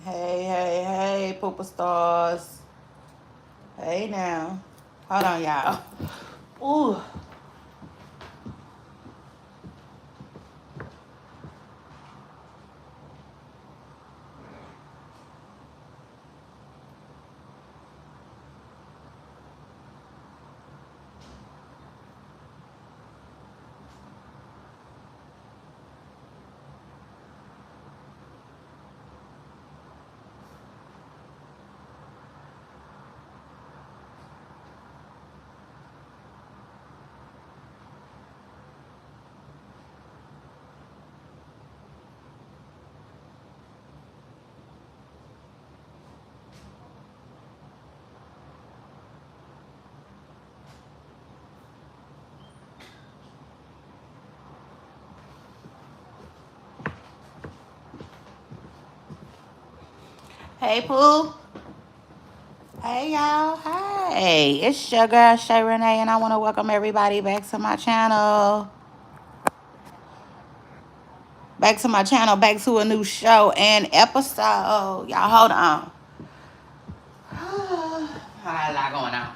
Hey, hey, hey, pooper stars. Hey now. Hold on, y'all. Ooh. Hey, Pooh. Hey, y'all. Hey. It's your girl, Shay Renee, and I want to welcome everybody back to my channel. Back to my channel, back to a new show and episode. Y'all, hold on. I got a lot going on.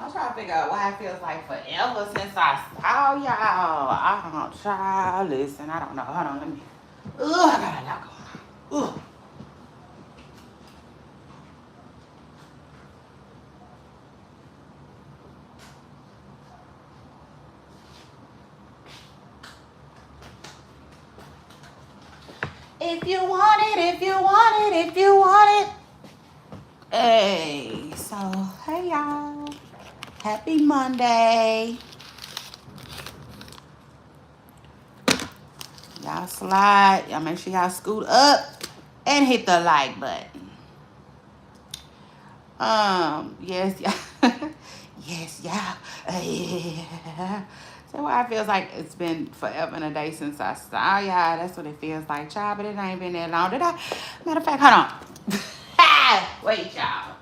I'm trying to figure out why it feels like forever since I saw y'all. I don't try. Listen, I don't know. Hold on, let me. Ugh, I got a lot going on. Ugh. If you want it, if you want it, if you want it. Hey, so, hey y'all. Happy Monday. Y'all slide. Y'all make sure y'all scoot up and hit the like button. Yes, yeah. Yes, yeah. Yeah. So why it feels like it's been forever and a day since I saw y'all. That's what it feels like, child. But it ain't been that long. Did I? Matter of fact, hold on. Wait, y'all.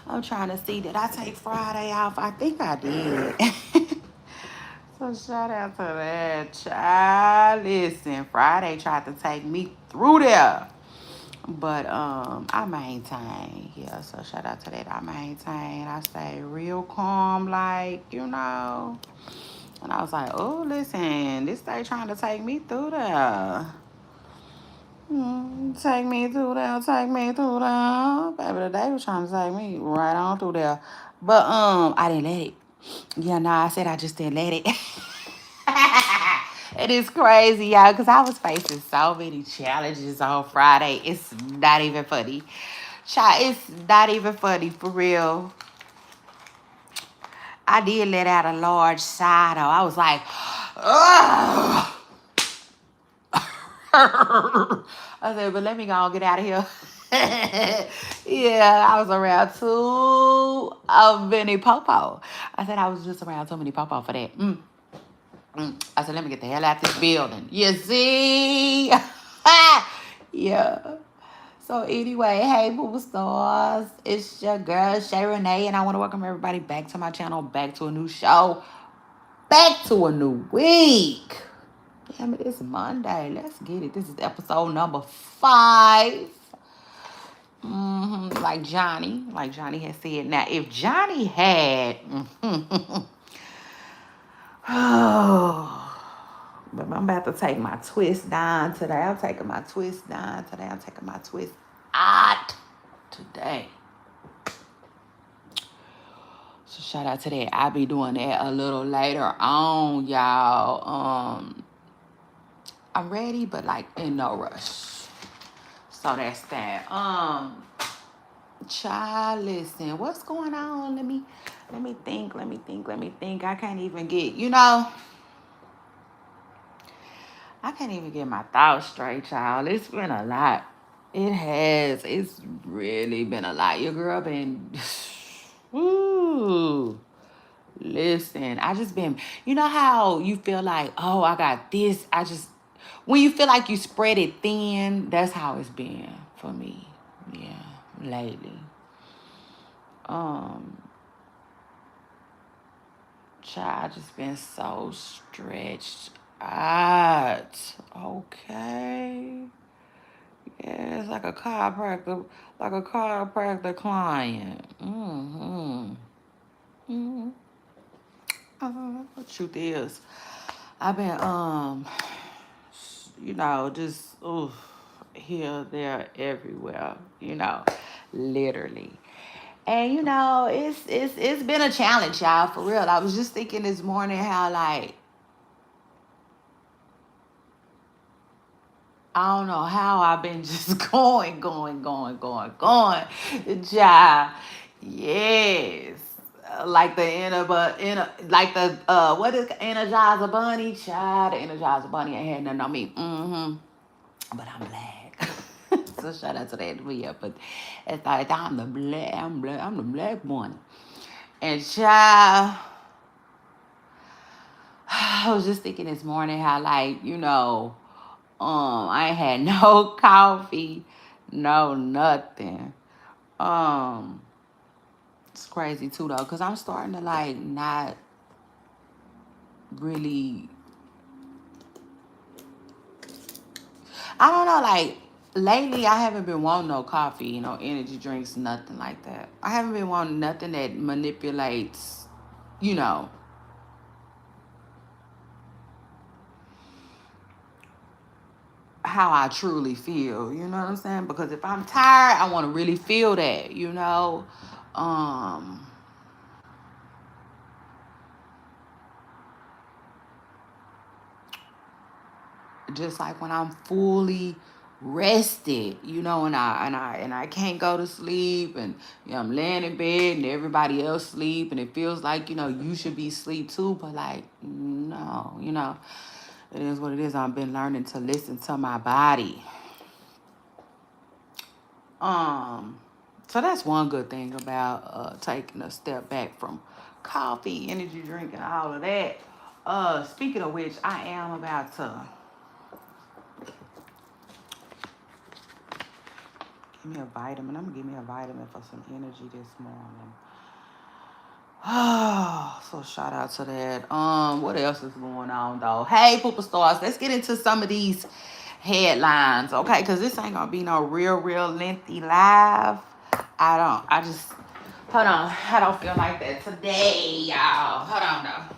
I'm trying to see, did I take Friday off? I think I did. So shout out to that child. Listen, Friday tried to take me through there. But I maintain. Yeah, so shout out to that. I maintain. I stay real calm, like, you know. And I was like, oh, listen, this day trying to take me through there. Take me through there, take me through there. Baby, the day was trying to take me right on through there. But I didn't let it. Yeah, no, I said I just didn't let it. It is crazy, y'all, because I was facing so many challenges on Friday. It's not even funny. Child, it's not even funny, for real. I did let out a large sigh, though. I was like, ugh. I said, but let me go and get out of here. Yeah, I was around too many popo. I said I was just around too many popo for that. I said, let me get the hell out this building. You see? Yeah. So anyway, hey, Boo Stars. It's your girl, Shay Renee, and I want to welcome everybody back to my channel, back to a new show, back to a new week. Damn it, it's Monday. Let's get it. This is episode number 5. Like Johnny has said. Now, if Johnny had, but I'm about to take my twist down today. I'm taking my twist down today. I'm taking my twist out today. So shout out to that. I'll be doing that a little later on, y'all. I'm ready, but like in no rush. So that's that. Child, listen, what's going on? Let me think. I can't even get, I can't even get my thoughts straight, child. It's been a lot. It has. It's really been a lot. Your girl been, ooh. Listen, I just been, you know how you feel like, oh, I got this. When you feel like you spread it thin, that's how it's been for me. Yeah, lately. Um, Child, I just been so stretched out. Okay. Yeah, it's like a chiropractor client. Mm-hmm. The truth is, I've been just here, there, everywhere, literally. And it's been a challenge, y'all, for real. I was just thinking this morning how like I don't know how I've been just going. Child. Yes. Like the like the what is Energizer Bunny? Child, the Energizer Bunny ain't had nothing on me. But I'm black. So shout out to that video. But it's like I'm the black one. And child, I was just thinking this morning how like, I ain't had no coffee, no nothing. Um, it's crazy too though, cause I'm starting to like not really. I don't know, like lately I haven't been wanting no coffee, energy drinks, nothing like that. I haven't been wanting nothing that manipulates, you know, how I truly feel. You know what I'm saying? Because if I'm tired, I want to really feel that. Um, just like when I'm fully rested, and I can't go to sleep, and I'm laying in bed and everybody else sleep, and it feels like you should be asleep too, but like no, it is what it is. I've been learning to listen to my body. Um, so that's one good thing about taking a step back from coffee, energy drink, and all of that. Speaking of which, I am about to give me a vitamin. I'm gonna give me a vitamin for some energy this morning. Oh, so shout out to that. What else is going on though? Hey, Pooper Stars, let's get into some of these headlines, okay? Because this ain't gonna be no real lengthy live. I just, hold on. I don't feel like that today, y'all. Hold on though.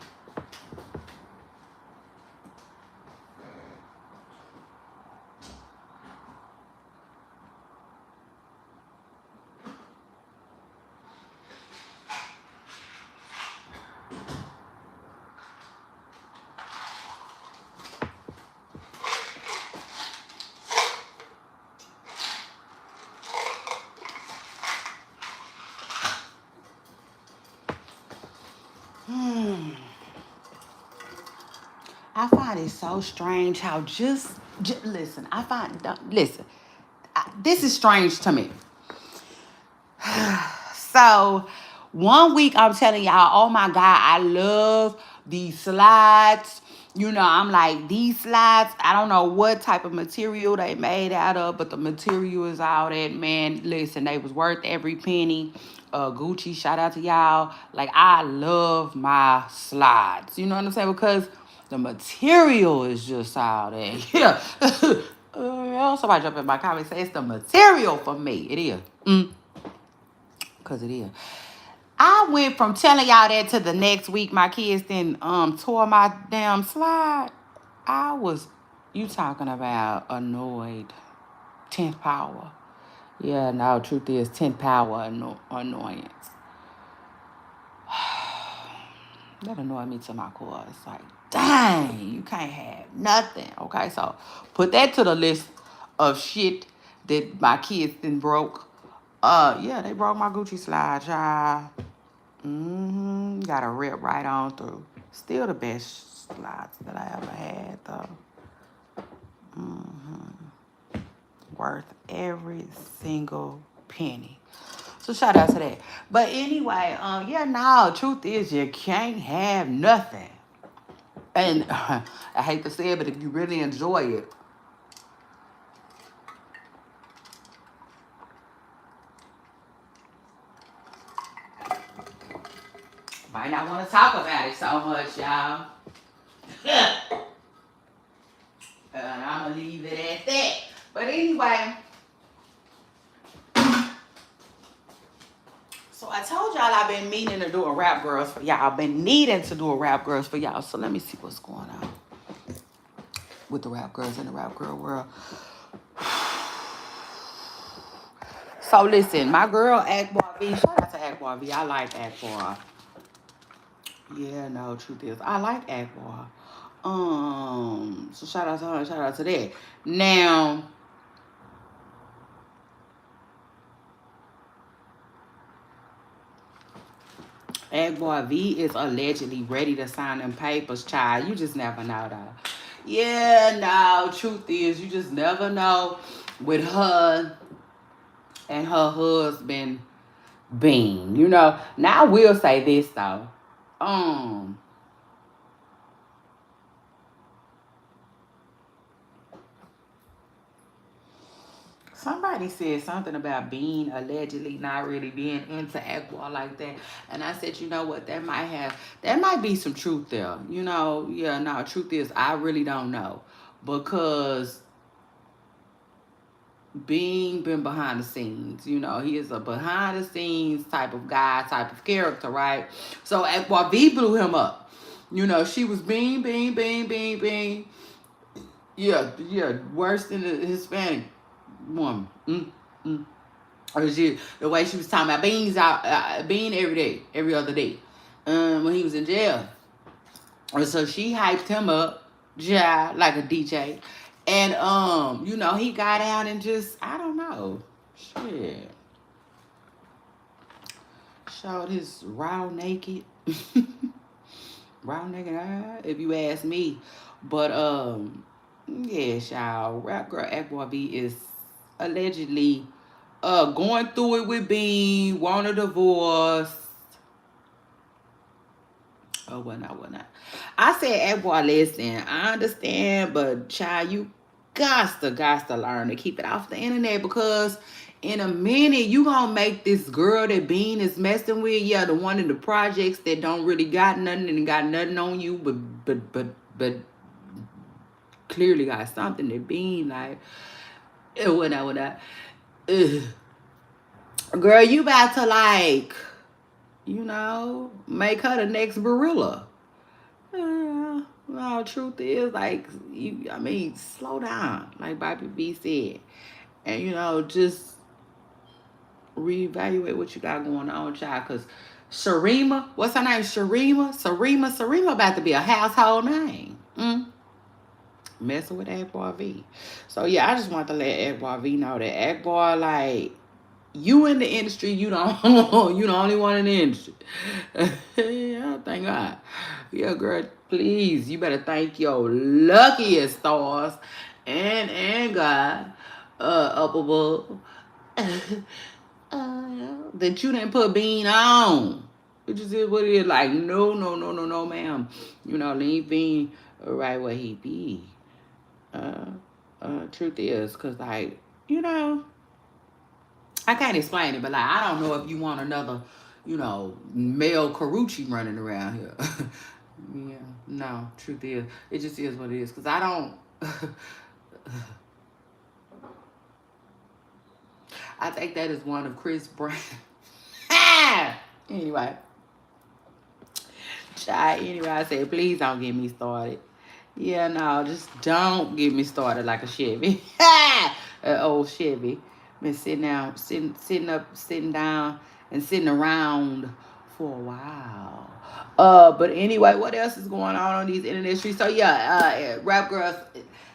I find it so strange how listen. Listen. This is strange to me. So, one week I'm telling y'all, oh my God, I love these slides. I'm like, these slides, I don't know what type of material they made out of, but the material is all that, man. Listen, they was worth every penny. Gucci, shout out to y'all. Like, I love my slides. You know what I'm saying? Because the material is just all that. Yeah. Somebody jump in my comment and say it's the material for me. It is. Because it is. I went from telling y'all that to the next week my kids then tore my damn slide. I was, you talking about annoyed. 10th power. Yeah, no, truth is 10th power annoyance. That annoyed me to my core. It's like, dang, you can't have nothing. Okay, so put that to the list of shit that my kids then broke. Yeah, they broke my Gucci slide, child. Got a rip right on through. Still the best slides that I ever had, though. Worth every single penny. So shout out to that. But anyway, yeah, no, truth is you can't have nothing. And I hate to say it, but if you really enjoy it, might not want to talk about it so much, y'all. And I'm gonna leave it at that. But anyway, so I told y'all I've been meaning to do a rap girls for y'all. I've been needing to do a rap girls for y'all. So let me see what's going on with the rap girls in the rap girl world. So listen, my girl Akbar V. Shout out to Akbar V. I like Akbar. Yeah, no, truth is, I like Akbar. So shout out to her. Shout out to that. Now, Akbar V is allegedly ready to sign them papers, child. You just never know, though. Yeah, no, truth is, you just never know with her and her husband Bean. You know, now I will say this, though. Somebody said something about Bean allegedly not really being into Akbar like that. And I said, you know what, that might be some truth there. You know, yeah, no, truth is, I really don't know. Because Bean been behind the scenes. You know, he is a behind the scenes type of guy, type of character, right? So Akbar V blew him up. You know, she was Bean, Bean, Bean, Bean, Bean. Yeah, worse than the Hispanic woman. Or the way she was talking about beans out, bean every day, every other day, when he was in jail. And so she hyped him up, yeah, like a DJ. And you know, he got out and just, I don't know, shit, showed his raw naked, eye, if you ask me. But yeah, y'all, rap girl Akbar V is allegedly going through it with Bean, want a divorce. Oh, whatnot. I said, Akbar, listen, I understand, but child, you got to learn to keep it off the internet, because in a minute you gonna make this girl that Bean is messing with, yeah, the one in the projects that don't really got nothing and got nothing on you, but clearly got something that Bean like, whatnot. Girl, you about to like, you know, make her the next Barilla. No, truth is, like, slow down, like Bobby B said. And, you know, just reevaluate what you got going on, child. Because Sharima, what's her name? Sharima about to be a household name. Messing with Akbar V. So, yeah, I just want to let Akbar V know that Akbar, like, you in the industry, you don't you the only one in the industry. Yeah, thank God. Yeah, girl, please, you better thank your luckiest stars and God up above that you didn't put Bean on. It just is what it is. Like, no, ma'am. You know, leave Bean right where he be. Truth is, because, like, you know, I can't explain it, but, like, I don't know if you want another, you know, male Carucci running around here. Yeah, no, truth is, it just is what it is. Because I don't, I think that is one of Chris Brown. Anyway, I said, please don't get me started. Yeah, no, just don't get me started like a Chevy. An old Chevy. Been sitting down, and sitting around for a while. But anyway, what else is going on these internet streets? So yeah, Rap Girls.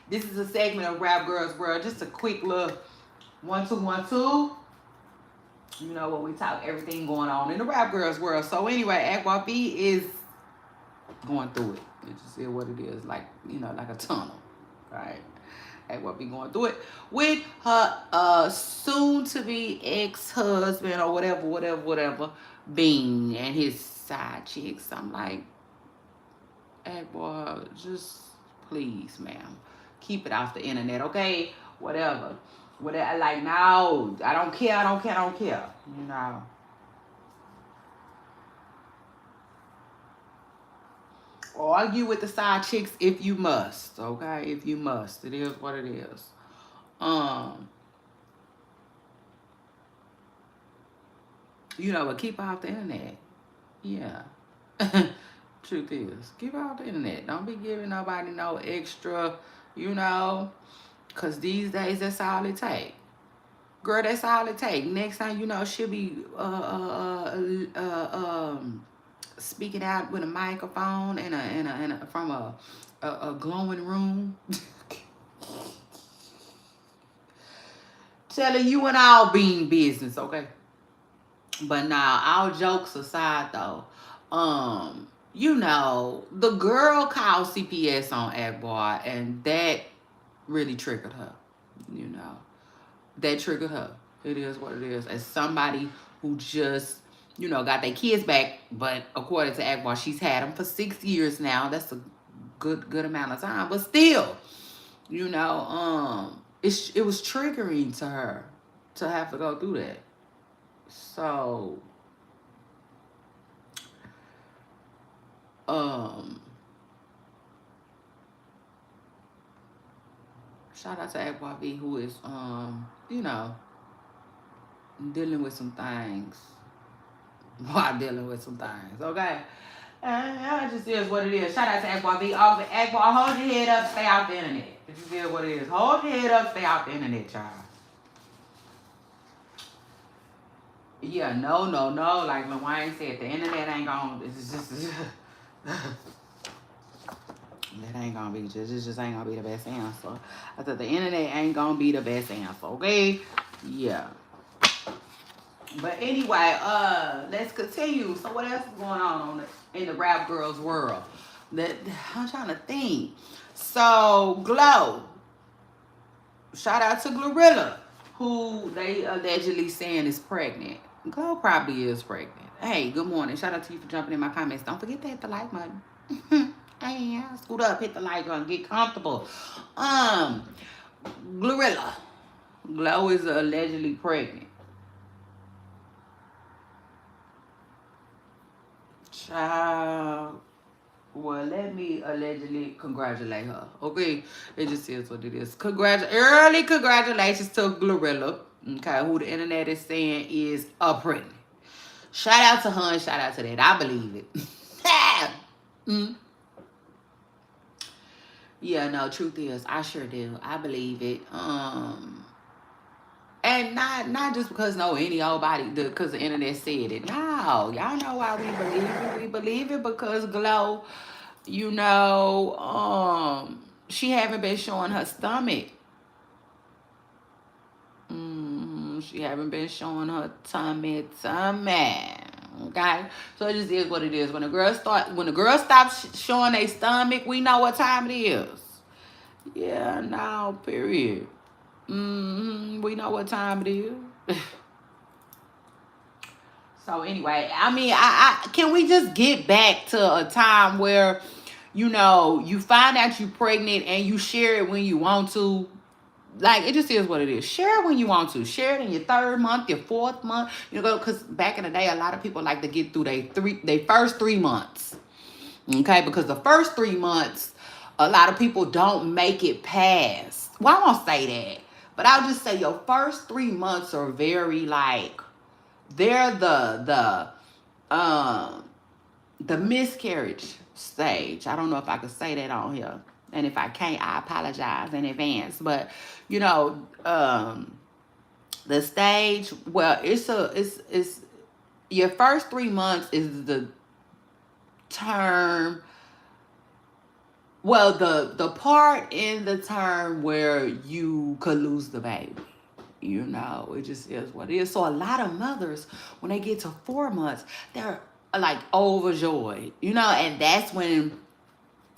This is a segment of Rap Girls World. Just a quick little 1 2 1 2. You know, when we talk everything going on in the rap girls world. So anyway, Aqua B is going through it. It just is what it is, like, you know, like a tunnel, right? Aqua B going through it with her soon to be ex-husband or whatever, Bean and his side chicks. I'm like, Aqua, just please, ma'am, keep it off the internet, okay? Whatever. Whatever, like, no, I don't care. You know. Argue with the side chicks if you must, okay? If you must. It is what it is. You know, but keep her off the internet. Yeah. Truth is, keep her off the internet. Don't be giving nobody no extra, you know, because these days that's all it take. Girl, that's all it take. Next time you know, she'll be speaking out with a microphone and from a glowing room, telling you and all being business, okay? But now, all jokes aside, though, you know, the girl called CPS on Akbar, and that really triggered her. You know, that triggered her. It is what it is. As somebody who just, you know, got their kids back, but according to Akbar, she's had them for 6 years now. That's a good amount of time, but still, you know, it was triggering to her to have to go through that. So, shout out to Akwabi, who is, you know, dealing with some things while dealing with some things, okay? And it just is what it is. Shout out to Akwabi. Akbar, hold your head up, stay off the internet. It just is what it is. Hold your head up, stay off the internet, y'all. Yeah, no. Like LaWayne said, the internet ain't gonna. It's just that ain't gonna be it just ain't gonna be the best answer. I said the internet ain't gonna be the best answer, okay? Yeah. But anyway, let's continue. So what else is going on in the rap girls world? That I'm trying to think. So Glow. Shout out to Glorilla, who they allegedly saying is pregnant. Glow probably is pregnant. Hey, good morning. Shout out to you for jumping in my comments. Don't forget to hit the like button. Hey, scoot up, hit the like button, get comfortable. Glorilla. Glow is allegedly pregnant. Child. Well, let me allegedly congratulate her. Okay, it just is what it is. Early congratulations to Glorilla. Okay, who the internet is saying is pregnant. Shout out to her and shout out to that. I believe it. Yeah, no, truth is, I sure do. I believe it. And not just because any old body, because the internet said it. No, y'all know why we believe it. We believe it because Glow, you know, she haven't been showing her stomach. She haven't been showing her tummy. Okay, so it just is what it is. When the girls stop showing their stomach, we know what time it is. Yeah, no, period. We know what time it is. So anyway, I mean, I can we just get back to a time where, you know, you find out you're pregnant and you share it when you want to. Like, it just is what it is. Share it when you want to. Share it in your 3rd month, your 4th month. You know, because back in the day, a lot of people like to get through their first 3 months. Okay, because the first 3 months, a lot of people don't make it past. Well, I won't say that, but I'll just say your first 3 months are very like, they're the miscarriage stage. I don't know if I could say that on here. And if I can't, I apologize in advance. But, you know, the stage, well, it's your first 3 months is the term. Well, the part in the term where you could lose the baby. You know, it just is what it is. So a lot of mothers, when they get to 4 months, they're like overjoyed, you know, and that's when,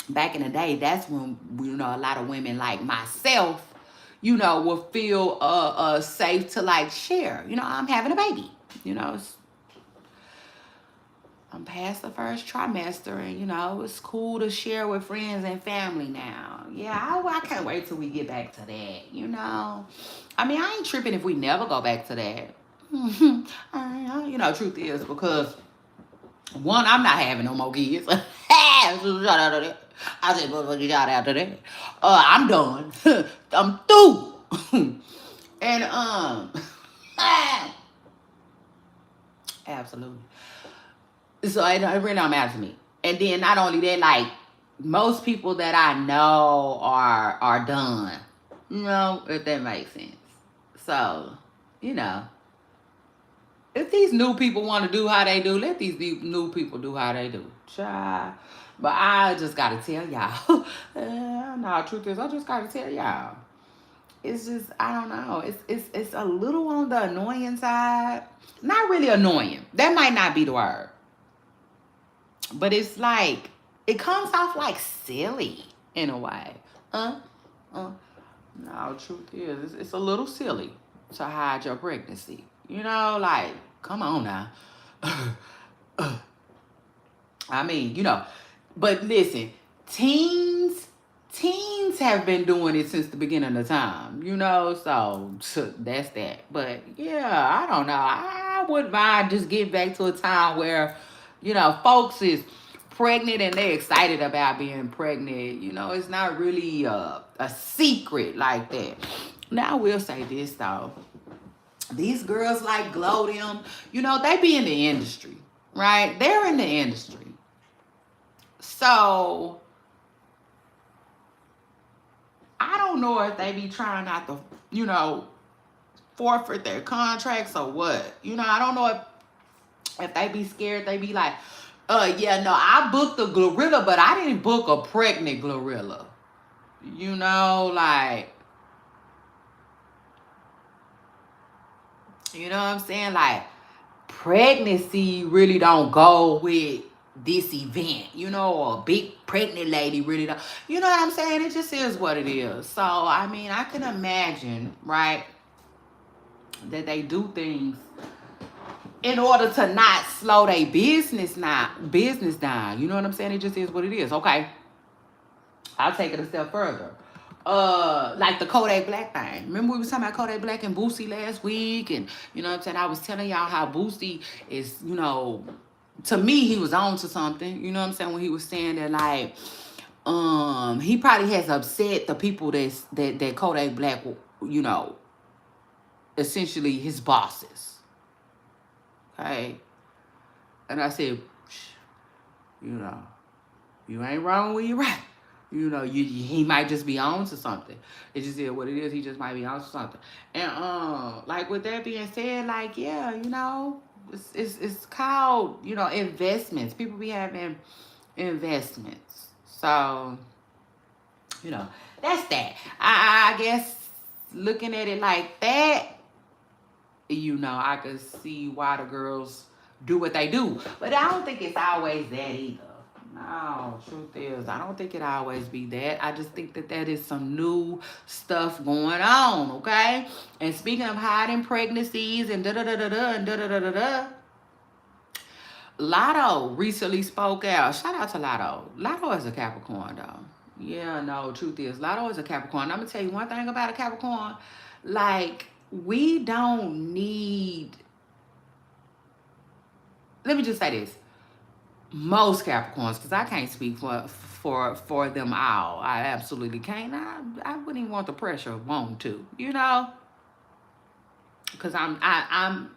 back in the day, that's when, you know, a lot of women like myself, you know, will feel safe to like share. You know, I'm having a baby. You know, I'm past the first trimester, and you know, it's cool to share with friends and family now. Yeah, I can't wait till we get back to that. You know, I mean, I ain't tripping if we never go back to that. You know, truth is, because one, I'm not having no more kids. Shout out to that. I said, motherfucker, shout out to that. I'm done. I'm through. And absolutely. So it really don't matter to me. And then not only that, like most people that I know are done. You know, if that makes sense. So, you know, if these new people want to do how they do, let these new people do how they do. Child. But I just gotta tell y'all. No, truth is, I just gotta tell y'all. It's just, I don't know. It's a little on the annoying side. Not really annoying. That might not be the word. But it's like, it comes off like silly in a way. No, truth is, it's a little silly to hide your pregnancy. You know, like, come on now. I mean, you know, but listen, teens have been doing it since the beginning of time, you know, so that's that. But yeah, I don't know. I wouldn't mind just getting back to a time where, you know, folks is pregnant and they're excited about being pregnant. You know, it's not really a secret like that. Now, I will say this, though. These girls like Glow them, you know, they be in the industry, right? They're in the industry. So, I don't know if they be trying not to, you know, forfeit their contracts or what. You know, I don't know if they be scared. They be like, yeah, no, I booked a gorilla, but I didn't book a pregnant gorilla. You know, like, you know what I'm saying? Like, pregnancy really don't go with this event, you know, or a big pregnant lady really don't. You know what I'm saying? It just is what it is. So, I mean, I can imagine, right, that they do things in order to not slow their business down. You know what I'm saying? It just is what it is. Okay. I'll take it a step further. Like the Kodak Black thing. Remember we was talking about Kodak Black and Boosie last week, and you know what I'm saying? I was telling y'all how Boosie is, you know, to me he was on to something. You know what I'm saying? When he was saying that, like, he probably has upset the people that Kodak Black, you know, essentially his bosses. Okay. And I said, you know, you ain't wrong when you're right. You know, he might just be on to something. It just is what it is. He just might be on to something. And like with that being said, like, yeah, you know, it's called, you know, investments. People be having investments. So, you know, that's that. I guess looking at it like that, you know, I could see why the girls do what they do. But I don't think it's always that either. No, truth is, I don't think it always be that. I just think that is some new stuff going on, okay? And speaking of hiding pregnancies and da-da-da-da-da and da-da-da-da-da, Lotto recently spoke out. Shout out to Lotto. Lotto is a Capricorn, though. Yeah, no, truth is, Lotto is a Capricorn. I'm going to tell you one thing about a Capricorn. Like, we don't need... Let me just say this. Most Capricorns, because I can't speak for them all. I absolutely can't. I wouldn't even want the pressure of wanting to, you know? Because I'm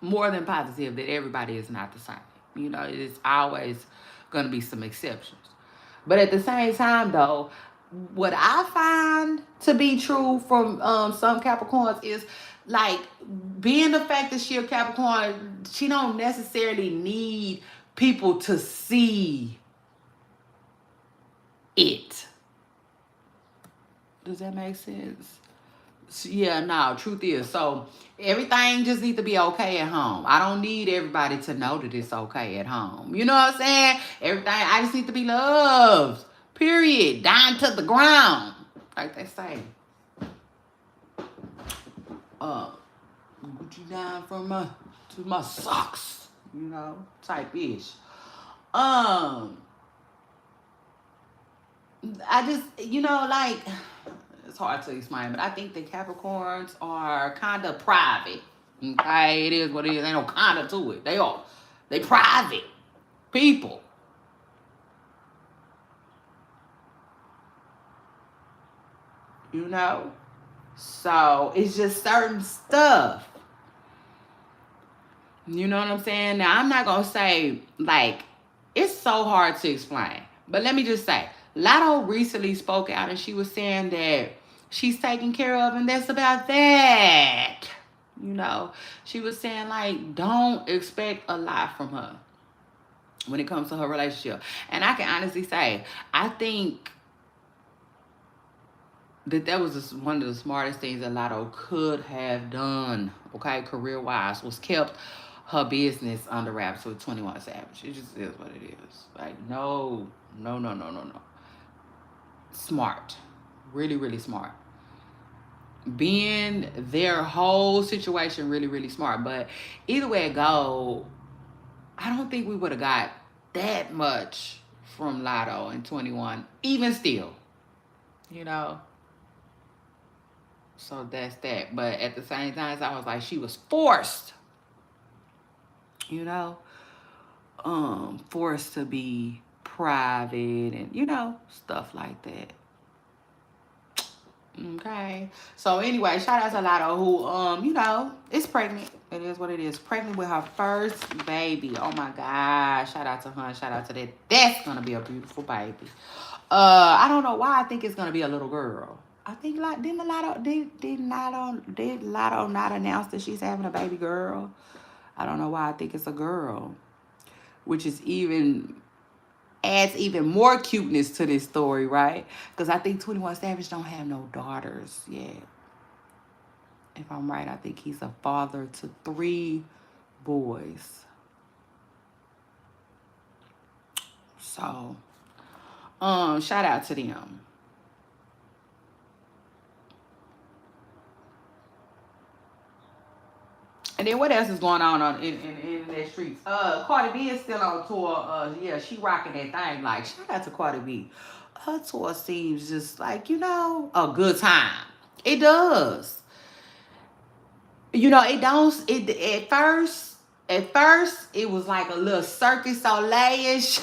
more than positive that everybody is not the same. You know, it's always going to be some exceptions. But at the same time, though, what I find to be true from some Capricorns is, like, being the fact that she a Capricorn, she don't necessarily need people to see it. Does that make sense? Yeah, no, truth is, so everything just need to be okay at home. I don't need everybody to know that it's okay at home. You know what I'm saying? Everything, I just need to be loved. Period. Down to the ground. Like they say. Uh, Gucci down from my to my socks. You know, type ish. Um, I just, like, it's hard to explain, but I think the Capricorns are kind of private. Okay, it is what it is. Ain't no kind of to it. They private people. You know, so it's just certain stuff. You know what I'm saying? Now I'm not gonna say like it's so hard to explain, but let me just say, Lotto recently spoke out and she was saying that she's taken care of, and that's about that. You know, she was saying like don't expect a lot from her when it comes to her relationship. And I can honestly say, I think that was one of the smartest things that Lotto could have done, okay, career wise, was kept her business under wraps with 21 Savage. It just is what it is. Like, no, no, no, no, no, no. Smart. Really, really smart. Being their whole situation really, really smart. But either way it go, I don't think we would have got that much from Lotto in 21, even still, you know. So that's that. But at the same time, I was like, she was forced, you know, forced to be private and, stuff like that. Okay. So anyway, shout out to Lotto who, is pregnant. It is what it is. Pregnant with her first baby. Oh my God. Shout out to her. Shout out to that. That's gonna be a beautiful baby. I don't know why I think it's gonna be a little girl. I think like did Lotto not announce that she's having a baby girl? I don't know why I think it's a girl, which is even adds even more cuteness to this story, right? Because I think 21 Savage don't have no daughters yet. If I'm right, I think he's a father to 3 boys. So, shout out to them. And then what else is going on in the streets? Cardi B is still on tour. Yeah, she rocking that thing. Like, shout out to Cardi B. Her tour seems just like, a good time. It does. It don't. It at first it was like a little Circus Soleil-ish.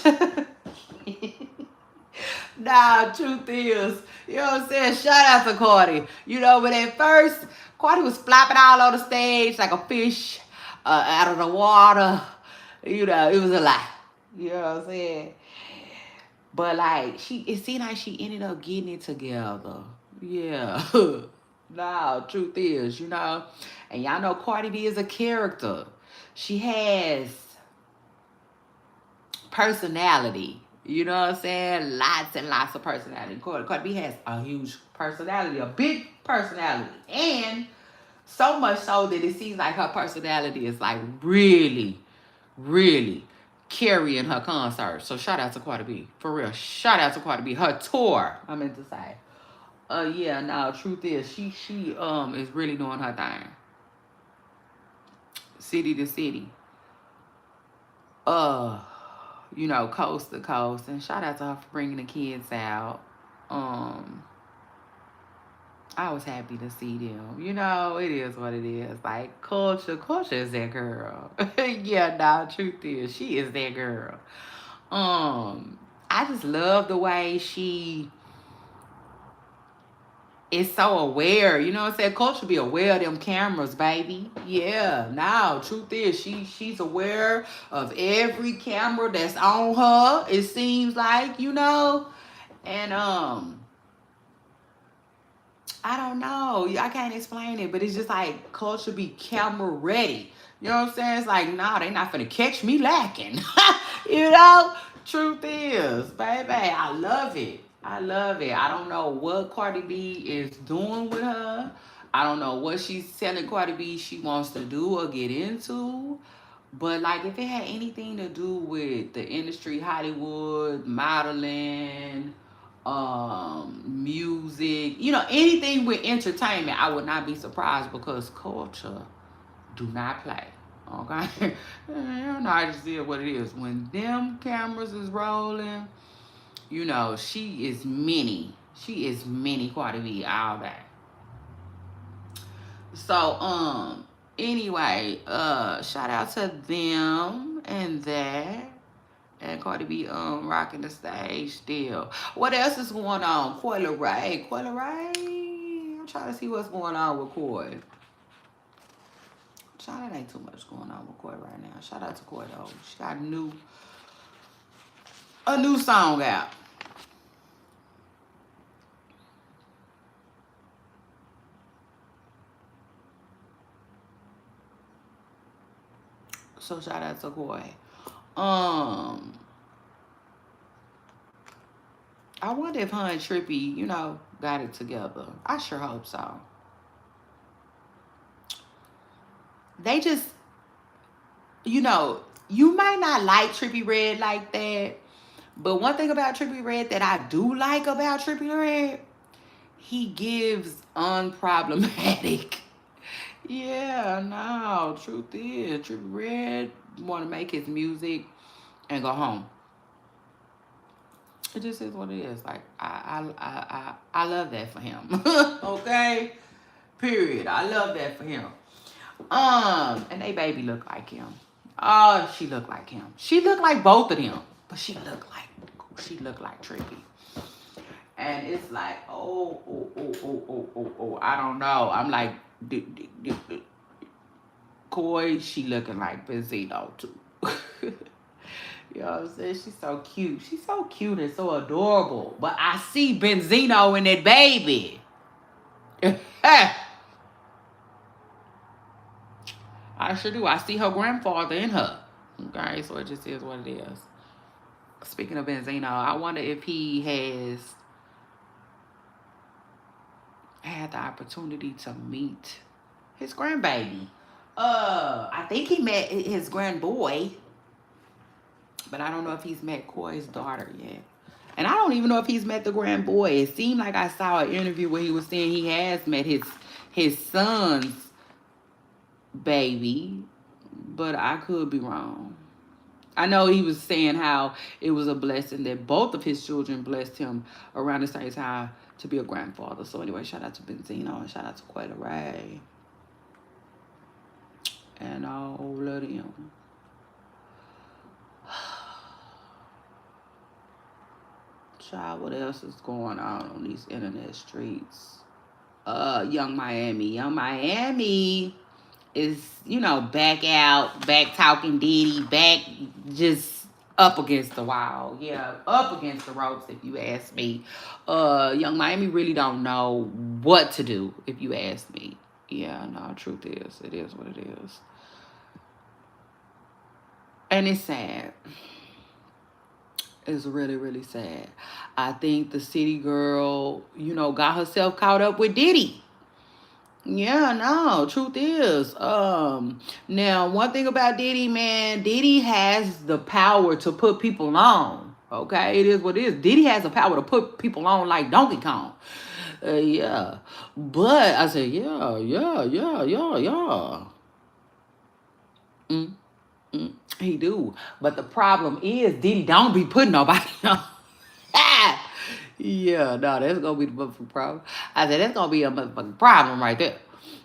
Nah, truth is, you know what I'm saying? Shout out to Cardi. But at first, Cardi was flopping all on the stage like a fish out of the water. It was a lot. You know what I'm saying? But like it seemed like she ended up getting it together. Yeah. No, truth is, and y'all know Cardi B is a character. She has personality. You know what I'm saying? Lots and lots of personality. Cardi B has a huge personality, a big personality. And so much so that it seems like her personality is like really, really carrying her concert. So shout out to Cardi B. For real. Shout out to Cardi B. Her tour, I meant to say. Yeah, no, truth is she is really doing her thing. City to city. Uh coast to coast. And shout out to her for bringing the kids out. Um, I was happy to see them. It is what it is. Like, culture is that girl. Yeah, nah, truth is, she is that girl. I just love the way she is so aware. You know what I'm saying? Culture be aware of them cameras, baby. Yeah, now, truth is, she's aware of every camera that's on her. It seems like, and I don't know. I can't explain it, but it's just like culture be camera ready. You know what I'm saying? It's like, nah, they not finna catch me lacking. you know? Truth is, baby, I love it. I love it. I don't know what Cardi B is doing with her. I don't know what she's telling Cardi B she wants to do or get into. But like if it had anything to do with the industry, Hollywood, modeling, music, anything with entertainment, I would not be surprised because culture do not play. Okay? I just see what it is. When them cameras is rolling, she is mini. She is mini Cardi B all day. So, anyway, shout out to them and that. And Cardi B rocking the stage still. What else is going on? Coyle Ray. Coyle Ray. I'm trying to see what's going on with Coy. Shout out ain't too much going on with Coy right now. Shout out to Coy though. She got a new song out. So shout out to Coy. I wonder if her and Trippy, got it together. I sure hope so. They just, you might not like Trippy Red like that, but one thing about Trippy Red that I do like about Trippy Red, he gives unproblematic. Yeah, no, truth is, Trippy Red want to make his music and go home. It just is what it is. Like I love that for him. Okay, period. I love that for him. And they baby look like him. Oh, she looked like him. She looked like both of them, but she looked like Trippy. And it's like, oh. I don't know. I'm like, Coy, she looking like Benzino too. You know what I'm saying? She's so cute. She's so cute and so adorable. But I see Benzino in that baby. I sure do. I see her grandfather in her. Okay, so it just is what it is. Speaking of Benzino, I wonder if he has had the opportunity to meet his grandbaby. I think he met his grandboy, but I don't know if he's met Coy's daughter yet. And I don't even know if he's met the grandboy. It seemed like I saw an interview where he was saying he has met his son's baby, but I could be wrong. I know he was saying how it was a blessing that both of his children blessed him around the same time to be a grandfather. So anyway, shout out to Benzino and shout out to Coyle Ray and all of them. Child, what else is going on these internet streets? Young Miami is, back talking Diddy, back just up against the wall. Yeah, up against the ropes, if you ask me. Young Miami really don't know what to do, if you ask me. Yeah, no, truth is, it is what it is. And it's sad. It's really, really sad. I think the city girl, got herself caught up with Diddy. Yeah, no, truth is. Now one thing about Diddy, man, Diddy has the power to put people on. Okay, it is what it is. Diddy has the power to put people on like Donkey Kong. Yeah. But I said, yeah. Mm, he do. But the problem is Diddy don't be putting nobody on. Yeah, no, that's gonna be the motherfucking problem. I said that's gonna be a motherfucking problem right there.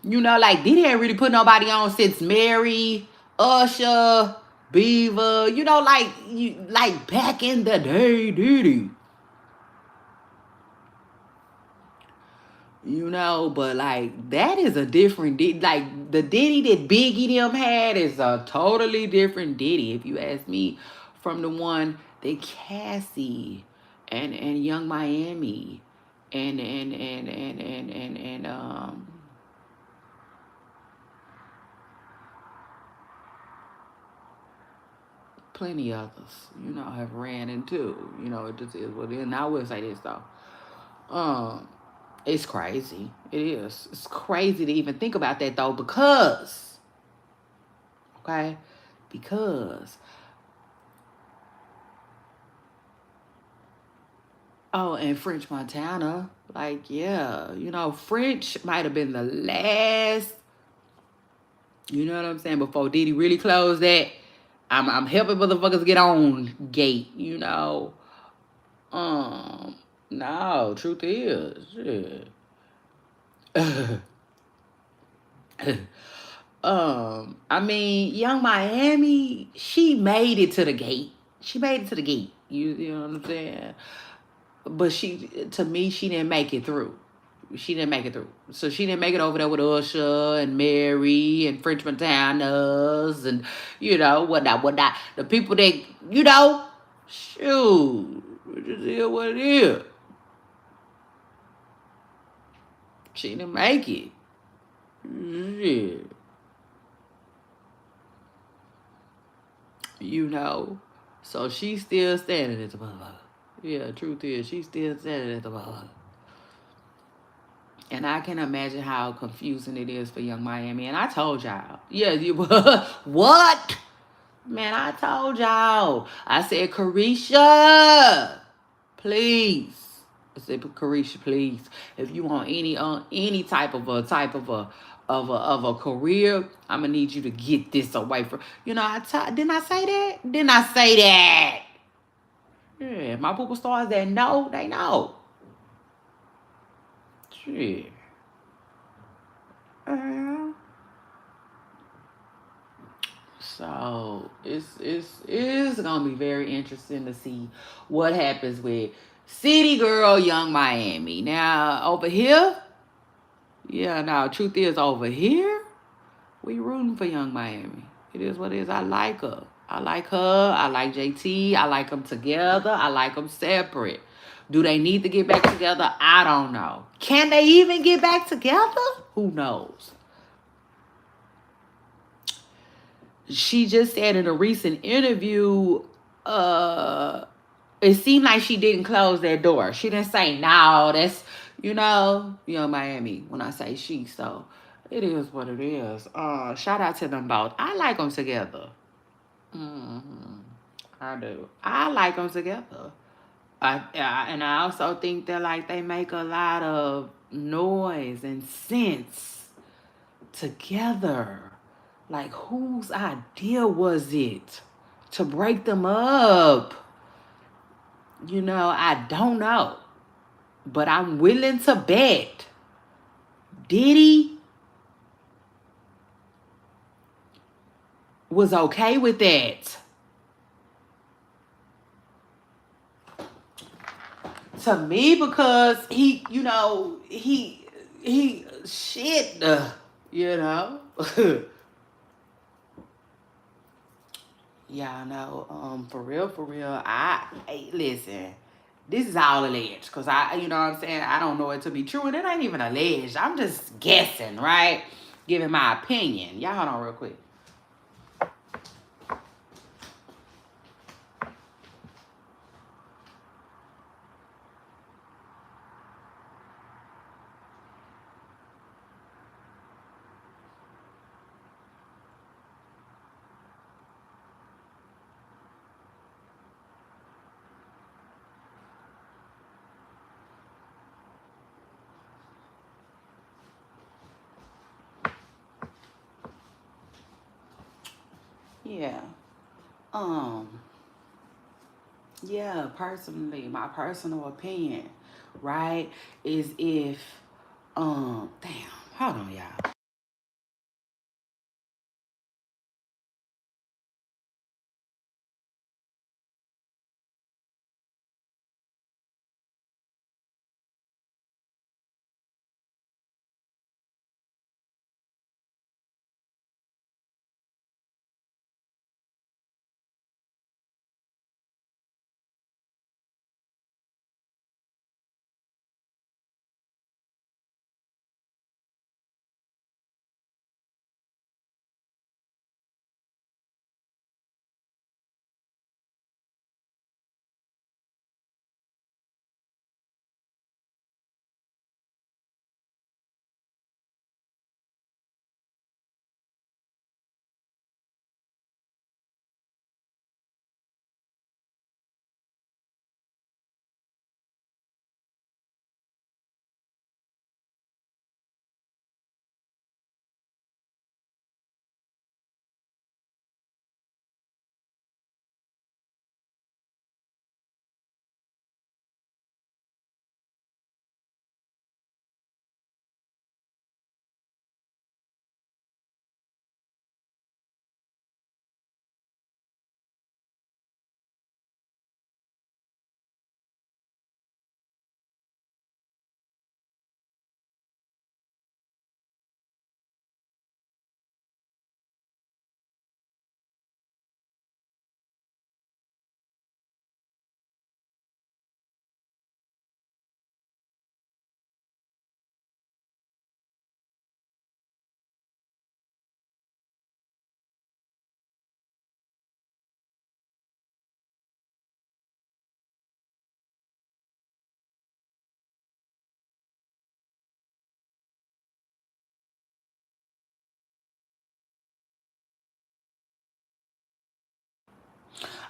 Like Diddy ain't really put nobody on since Mary, Usher, Beaver. Like back in the day, Diddy. But like that is a different Diddy. Like the Diddy that Biggie them had is a totally different Diddy, if you ask me, from the one that Cassie and Young Miami and plenty others, have ran into. It just is what it is. And I will say this though. It's crazy. It is. It's crazy to even think about that though, because okay, because oh, and French Montana, like yeah, French might have been the last. You know what I'm saying? Before Diddy really closed that, I'm helping motherfuckers get on gate. Um, no, truth is, shit. I mean, Young Miami, she made it to the gate. She made it to the gate. You know what I'm saying? But to me, she didn't make it through. She didn't make it through. So she didn't make it over there with Usher and Mary and French Montanas and whatnot. The people that shoot, it just is what it is. She didn't make it. Shit. you know. So she's still standing at the motherfucker. Yeah, truth is, she's still standing at the motherfucker. And I can imagine how confusing it is for Young Miami. And I told y'all. Yeah, what? Man, I told y'all. I said, Carisha, please. I said, Carisha, please. If you want any type of a career, I'm gonna need you to get this away from. Didn't I say that? Didn't I say that? Yeah, my people stars that know, they know. Shit. Uh, so it's gonna be very interesting to see what happens with City Girl Young Miami. Now over here, yeah. Now truth is over here, we rooting for Young Miami. It is what it is. I like her. I like her. I like JT. I like them together. I like them separate. Do they need to get back together? I don't know. Can they even get back together? Who knows? She just said in a recent interview, it seemed like she didn't close that door. She didn't say, no, that's, Miami, when I say she. So it is what it is. Shout out to them both. I like them together. hmm I do. I like them together. And I also think that like they make a lot of noise and sense together. Like, whose idea was it to break them up? I don't know. But I'm willing to bet Diddy was okay with that. To me, because he shit, you know. Yeah, I know. For real. Listen. This is all alleged, cause you know what I'm saying. I don't know it to be true, and it ain't even alleged. I'm just guessing, right? Giving my opinion. Y'all hold on real quick. Yeah. Um. Yeah. Personally, my personal opinion, right, is if damn, hold on, y'all.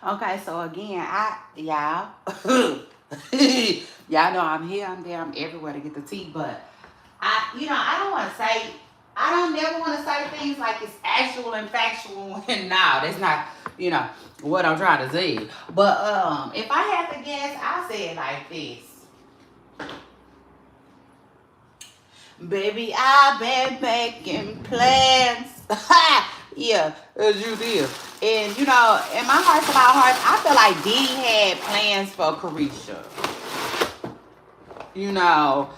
Okay, so again, y'all, y'all know I'm here, I'm there, I'm everywhere to get the tea, but I don't want to say, I don't never want to say things like it's actual and factual, and nah, that's not, you know, what I'm trying to say. But if I had to guess, I say it like this. Baby, I've been making plans. Yeah, as you did. And in my heart of hearts, I feel like Diddy had plans for Carisha. You know,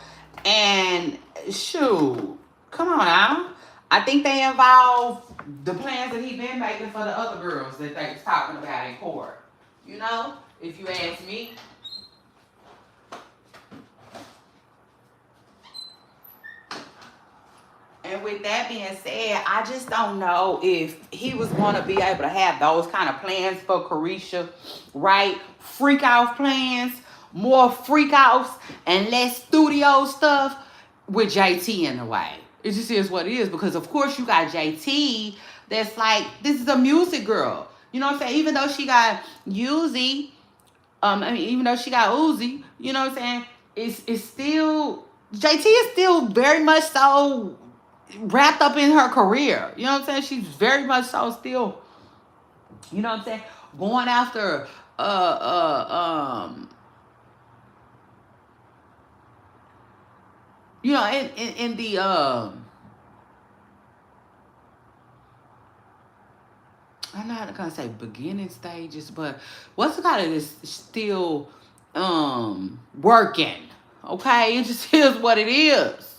and shoot, come on now. I think they involve the plans that he been making for the other girls that they was talking about in court. If you ask me. And with that being said, I just don't know if he was going to be able to have those kind of plans for Carisha, right? Freak out plans, more freak outs, and less studio stuff with JT in the way. It just is what it is because, of course, you got JT that's like, this is a music girl. You know what I'm saying? Even though she got Uzi, even though she got Uzi, you know what I'm saying? It's still, JT is still very much so wrapped up in her career. You know what I'm saying? She's very much so still, you know what I'm saying, going after in the I'm not gonna say beginning stages, but what's the kind of this still working. Okay? It just is what it is.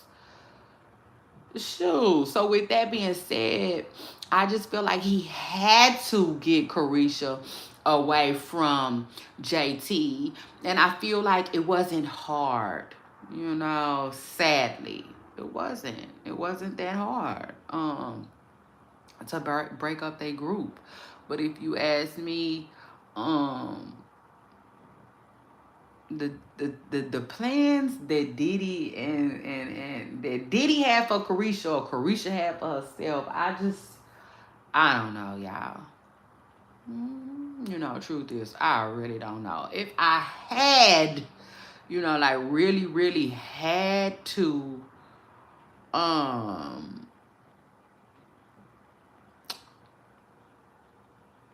Shoot. So with that being said, I just feel like he had to get Carisha away from JT. And I feel like it wasn't hard. Sadly. It wasn't. It wasn't that hard. To break up their group. But if you ask me, the plans that Diddy and that Diddy had for Carisha or Carisha had for herself, I don't know, y'all. Truth is, I really don't know. If I had, like really, really had to, I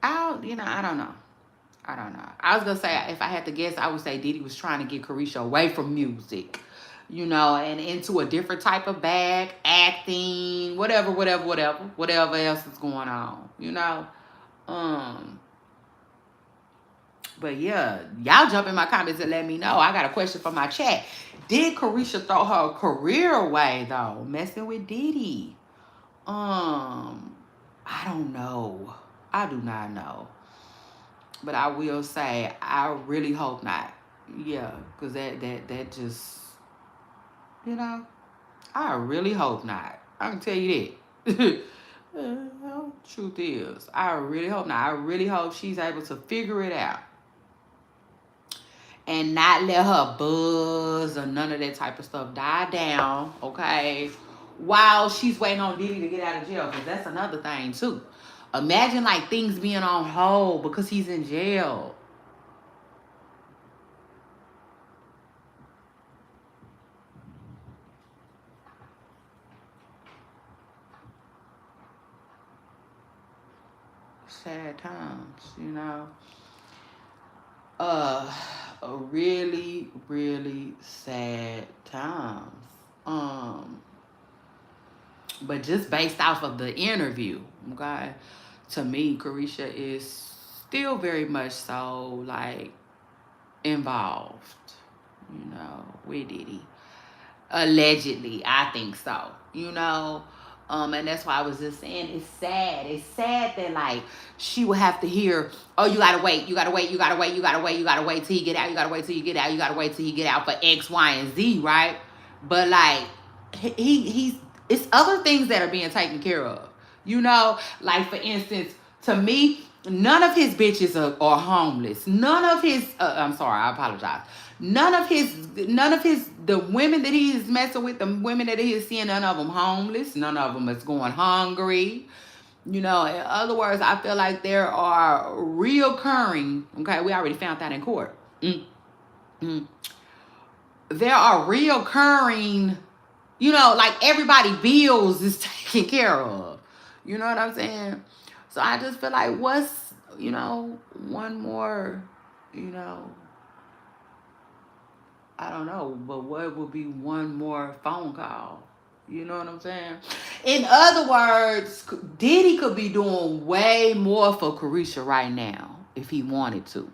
don't know. I don't know. I was gonna say if I had to guess, I would say Diddy was trying to get Carisha away from music, and into a different type of bag, acting, whatever else is going on, But yeah, y'all jump in my comments and let me know. I got a question for my chat. Did Carisha throw her career away though, messing with Diddy? I don't know. I do not know. But I will say, I really hope not. Yeah, because that just, I really hope not. I can tell you that. Truth is, I really hope not. I really hope she's able to figure it out. And not let her buzz or none of that type of stuff die down, okay? While she's waiting on Diddy to get out of jail. Because that's another thing, too. Imagine, like, things being on hold because he's in jail. Sad times, a really, really sad times. But just based off of the interview, okay, to me, Carisha is still very much so, like, involved, with Diddy. Allegedly, I think so, and that's why I was just saying it's sad. It's sad that, like, she would have to hear, oh, you gotta wait till he get out, you gotta wait till you get out, you gotta wait till he get out for X, Y, and Z, right? But, like, he's it's other things that are being taken care of. Like, for instance, to me, none of his bitches are homeless. None of his I'm sorry, I apologize. None of the women that he is messing with, the women that he is seeing, none of them homeless. None of them is going hungry. You know, in other words, I feel like there are reoccurring, okay, we already found that in court. Mm. There are reoccurring, you know, like everybody bills is taken care of. You know what I'm saying? So I just feel like what's, you know, one more, you know, I don't know, but what would be one more phone call? You know what I'm saying? In other words, Diddy could be doing way more for Carisha right now if he wanted to,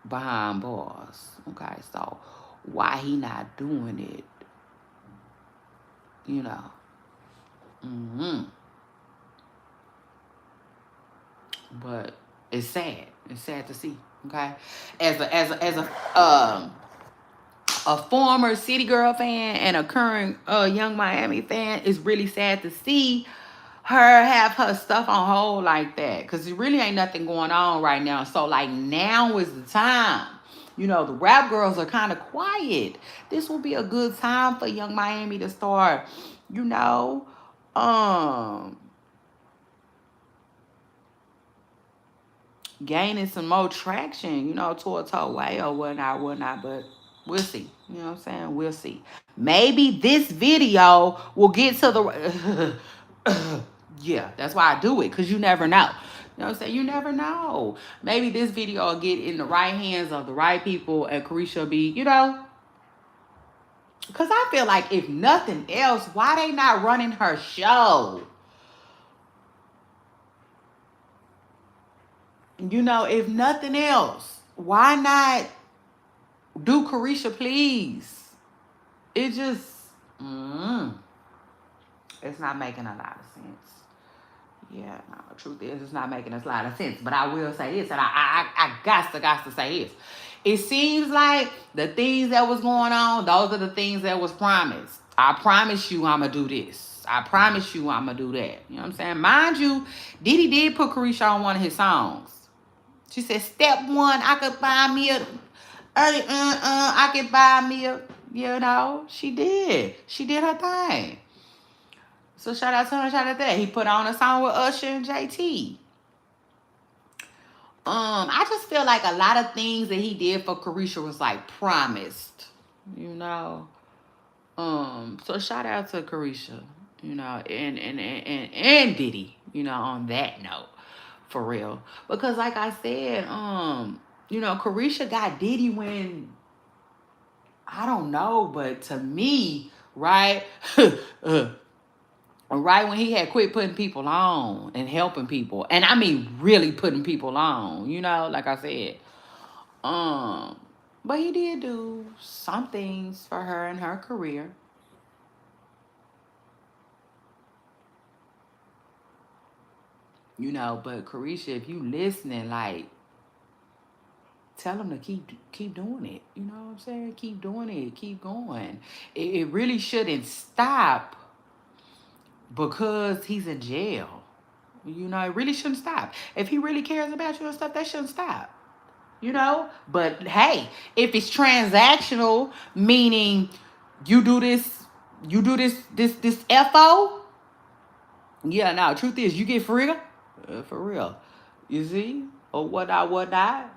behind bars. Okay, so why he not doing it? You know. hmm But it's sad. It's sad to see. Okay, as a former City Girl fan and a current Young Miami fan, it's really sad to see her have her stuff on hold like that, because there really ain't nothing going on right now. So like now is the time. You know, the rap girls are kind of quiet. This will be a good time for Young Miami to start, you know, um gaining some more traction, you know, to a toe way or whatnot, but we'll see. You know what I'm saying? We'll see. Maybe this video will get to the yeah, that's why I do it, because you never know. You know what I'm saying? You never know. Maybe this video will get in the right hands of the right people and Carisha will be, you know, because I feel like if nothing else, why they not running her show? You know, if nothing else, why not do Carisha, please? It just, mm, it's not making a lot of sense. Yeah, no, the truth is, it's not making a lot of sense. But I will say this, and I got to say this. It seems like the things that was going on, those are the things that was promised. I promise you I'm going to do this. I promise you I'm going to do that. You know what I'm saying? Mind you, Diddy did put Carisha on one of his songs. She said, step one, I could buy me a, I could buy me a, you know, she did. She did her thing. So shout out to him, shout out to that. He put on a song with Usher and JT. I just feel like a lot of things that he did for Carisha was like promised, you know. So shout out to Carisha, you know, and Diddy, you know, on that note, for real. Because like I said, you know, Carisha got Diddy when, I don't know, but to me, right? Right when he had quit putting people on and helping people, and I mean really putting people on, you know, like I said. Um, but he did do some things for her in her career. You know, but Carisha, if you listening, like, tell him to keep doing it. You know what I'm saying? Keep doing it. Keep going. It really shouldn't stop because he's in jail. You know, it really shouldn't stop. If he really cares about you and stuff, that shouldn't stop. You know? But hey, if it's transactional, meaning you do this FO, yeah, no, truth is you get free. For real. You see? Or whatnot.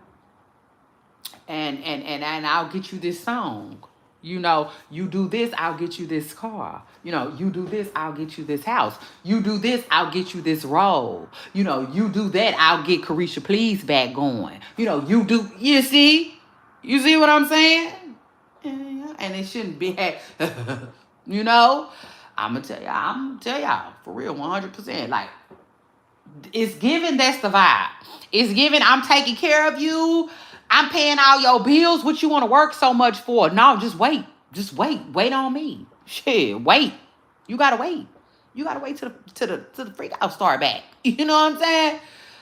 And I'll get you this song. You know, you do this, I'll get you this car. You know, you do this, I'll get you this house. You do this, I'll get you this role. You know, you do that, I'll get Carisha Please back going. You know, you see? You see what I'm saying? Yeah, and it shouldn't be, you know? I'm gonna tell y'all, for real, 100%. Like, it's given, that's the vibe. It's given, I'm taking care of you. I'm paying all your bills. What you want to work so much for? No, just wait. Just wait. Wait on me. Shit, wait. You gotta wait. You gotta wait till the freak out start back. You know what I'm saying?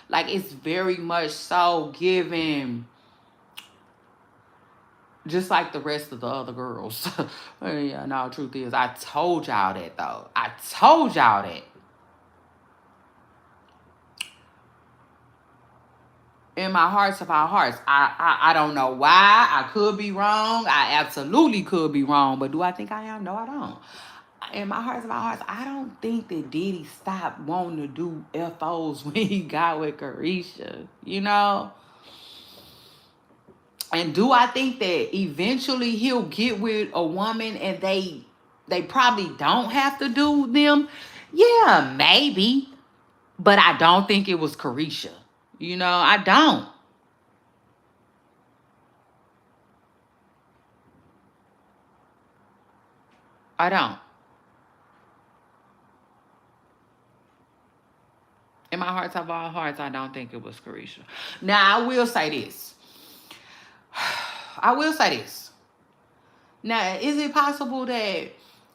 Like, it's very much so given, just like the rest of the other girls. Yeah, no, truth is, I told y'all that though. I told y'all that. In my hearts of our hearts. I don't know why. I could be wrong. I absolutely could be wrong. But do I think I am? No, I don't. in my hearts of my hearts, I don't think that Diddy stopped wanting to do FOs when he got with Carisha, you know? And do I think that eventually he'll get with a woman and they probably don't have to do them? Yeah, maybe. But I don't think it was Carisha. You know, I don't. I don't. In my hearts of all hearts, I don't think it was Carisha. Now, I will say this. I will say this. Now, is it possible that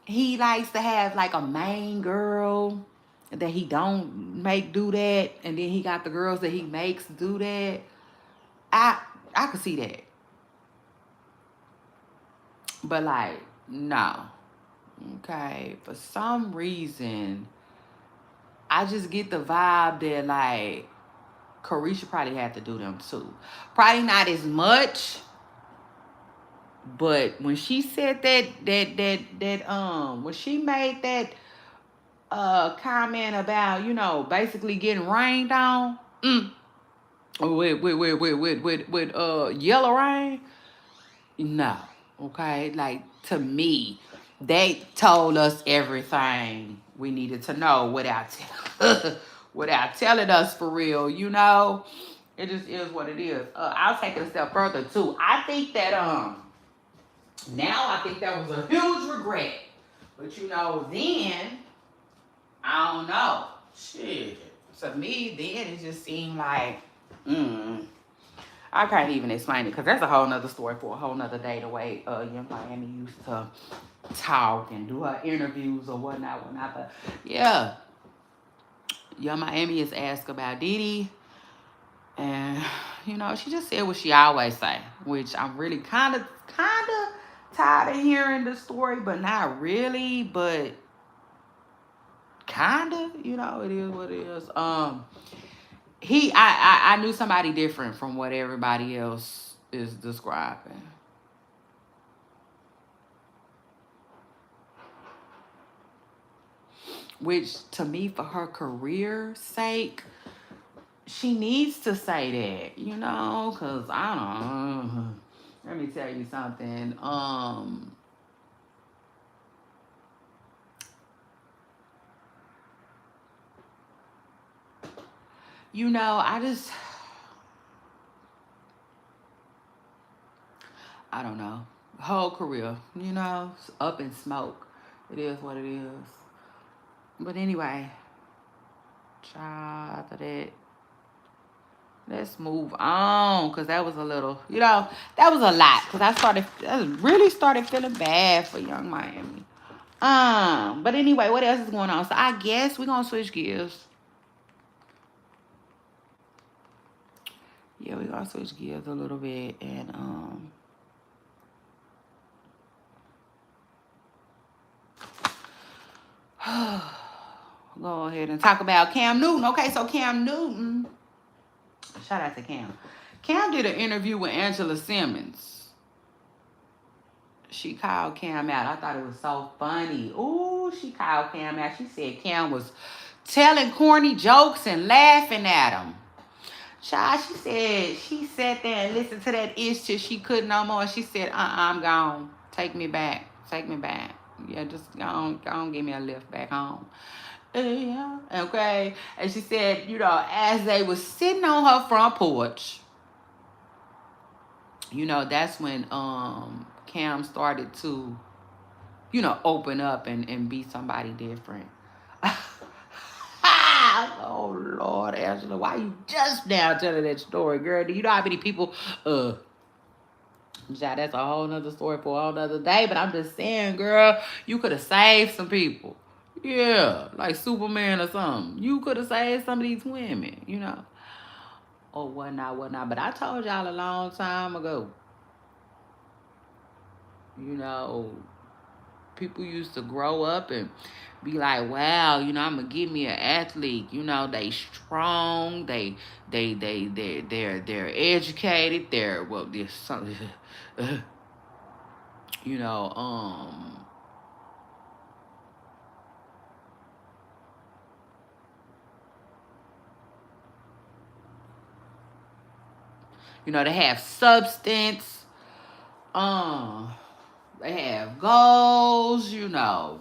he likes to have like a main girl that he don't make do that, and then he got the girls that he makes do that? I I could see that, but like no. Okay, for some reason, I just get the vibe that like Carisha probably had to do them too. Probably not as much, but when she said that when she made that comment about, you know, basically getting rained on, with yellow rain, no. Okay, like to me, they told us everything we needed to know without without telling us for real, you know. It just is what it is. I'll take it a step further too. I think that now I think that was a huge regret. But you know, then I don't know. Shit. To me, then it just seemed like, I can't even explain it because that's a whole nother story for a whole nother day. The way Young Miami used to talk and do her interviews or whatnot. But yeah, Young Miami is asked about Diddy, and you know she just said what she always say, which I'm really kind of tired of hearing the story, but not really, but kind of, you know, it is what it is. I knew somebody different from what everybody else is describing. Which to me, for her career sake, she needs to say that, you know, cause I don't know. Let me tell you something. You know, I don't know. Whole career, you know, up in smoke. It is what it is. But anyway, child, after that, let's move on, cause that was a little, you know, that was a lot. Cause I really started feeling bad for Young Miami. But anyway, what else is going on? So I guess we're gonna switch gears. Yeah, we're gonna switch gears a little bit and go ahead and talk about Cam Newton. Okay, so Cam Newton, shout out to Cam. Cam did an interview with Angela Simmons. She called Cam out. I thought it was so funny. Ooh, she called Cam out. She said Cam was telling corny jokes and laughing at him. Child, she said she sat there and listened to that ish till she couldn't no more. She said, I'm gone. Take me back. Take me back. Yeah, just go on, give me a lift back home. Yeah, okay. And she said, you know, as they was sitting on her front porch, you know, that's when Cam started to, you know, open up and be somebody different. Oh Lord, Angela, why you just now telling that story, girl? Do you know how many people yeah, that's a whole nother story for a whole nother day, but I'm just saying, girl, you could have saved some people. Yeah, like Superman or something. You could have saved some of these women, you know, or whatnot. But I told y'all a long time ago, you know, people used to grow up and be like, wow, you know, I'm gonna give me an athlete. You know, they strong, they're educated, they're well, there's some, you know, You know, they have substance. They have goals, you know,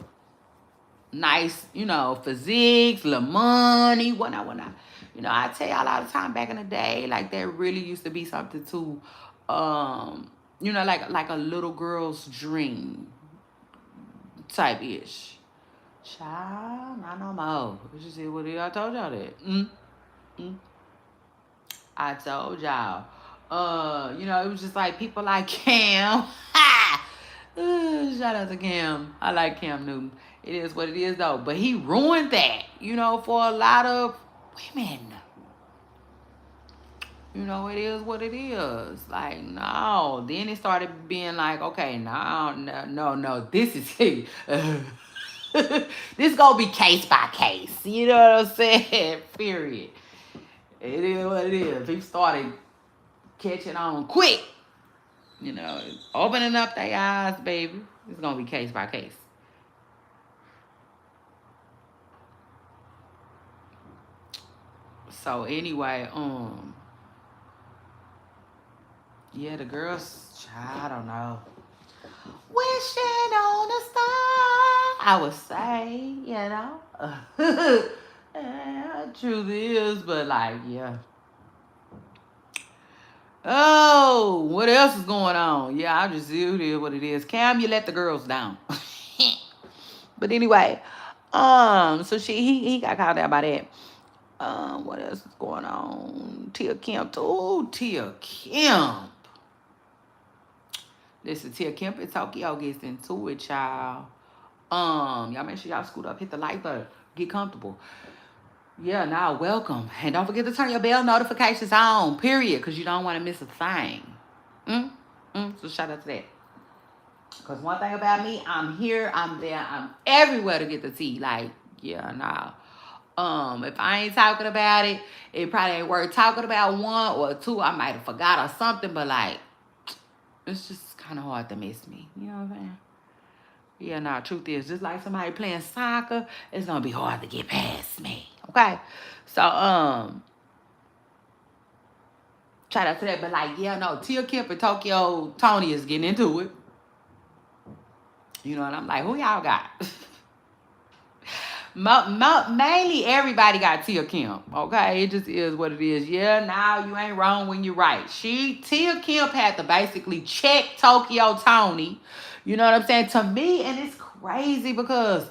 nice, you know, physiques, little money, whatnot. You know, I tell y'all all the time back in the day, like there really used to be something to, you know, like a little girl's dream type ish. Child, not no more. You see what I told y'all that. Mm. I told y'all. You know, it was just like people like Cam. Shout out to Cam. I like Cam Newton. It is what it is though. But he ruined that, you know, for a lot of women. You know, it is what it is. Like, no. Then it started being like, okay, no. This is this gonna be case by case. You know what I'm saying? Period. It is what it is. People started catching on quick. You know, opening up their eyes, baby. It's gonna be case by case. So anyway, yeah, the girls, I don't know. Wishing on a star, I would say, you know. Yeah, truth is, but like, yeah. Oh, what else is going on? Yeah, I just it is what it is. Cam, you let the girls down. But anyway, so he got called out by that. What else is going on? Tia Kemp. Oh, Tia Kemp. Listen, Tia Kemp in Tokyo gets into it, y'all. Y'all make sure y'all scoot up, hit the like button, get comfortable. Yeah, now welcome. And don't forget to turn your bell notifications on, period, because you don't want to miss a thing. So shout out to that. Because one thing about me, I'm here, I'm there, I'm everywhere to get the tea. Like, yeah, nah. If I ain't talking about it, it probably ain't worth talking about one or two. I might have forgot or something, but like, it's just kind of hard to miss me. You know what I'm saying? Yeah, nah, truth is, just like somebody playing soccer, it's gonna be hard to get past me. Okay? So, shout out to that. But like, yeah, no, Tia Kemp and Tokyo Tony is getting into it. You know, and I'm like, who y'all got? Mainly everybody got Tia Kemp. Okay, it just is what it is. Yeah, now you ain't wrong when you're right. Tia Kemp had to basically check Tokyo Tony. You know what I'm saying? To me, and it's crazy because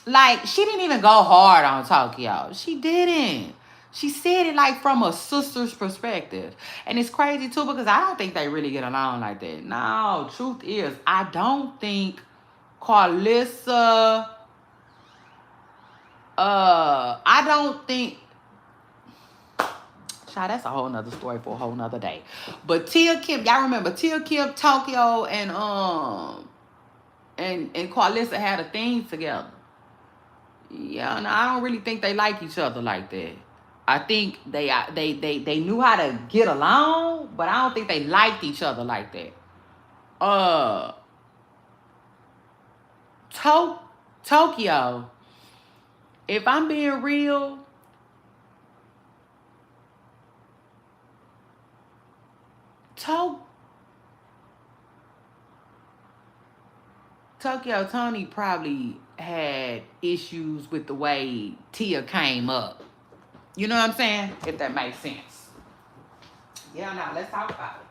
like she didn't even go hard on Tokyo. She didn't. She said it like from a sister's perspective. And it's crazy too because I don't think they really get along like that. No, truth is, I don't think Carlissa I don't think. Child, that's a whole nother story for a whole nother day. But Tia Kemp, y'all remember Tia Kemp, Tokyo, and Carlissa had a thing together. Yeah, no, I don't really think they like each other like that. I think they knew how to get along, but I don't think they liked each other like that. Uh, Tokyo. If I'm being real, Tokyo Tony probably had issues with the way Tia came up. You know what I'm saying? If that makes sense. Yeah, no, let's talk about it.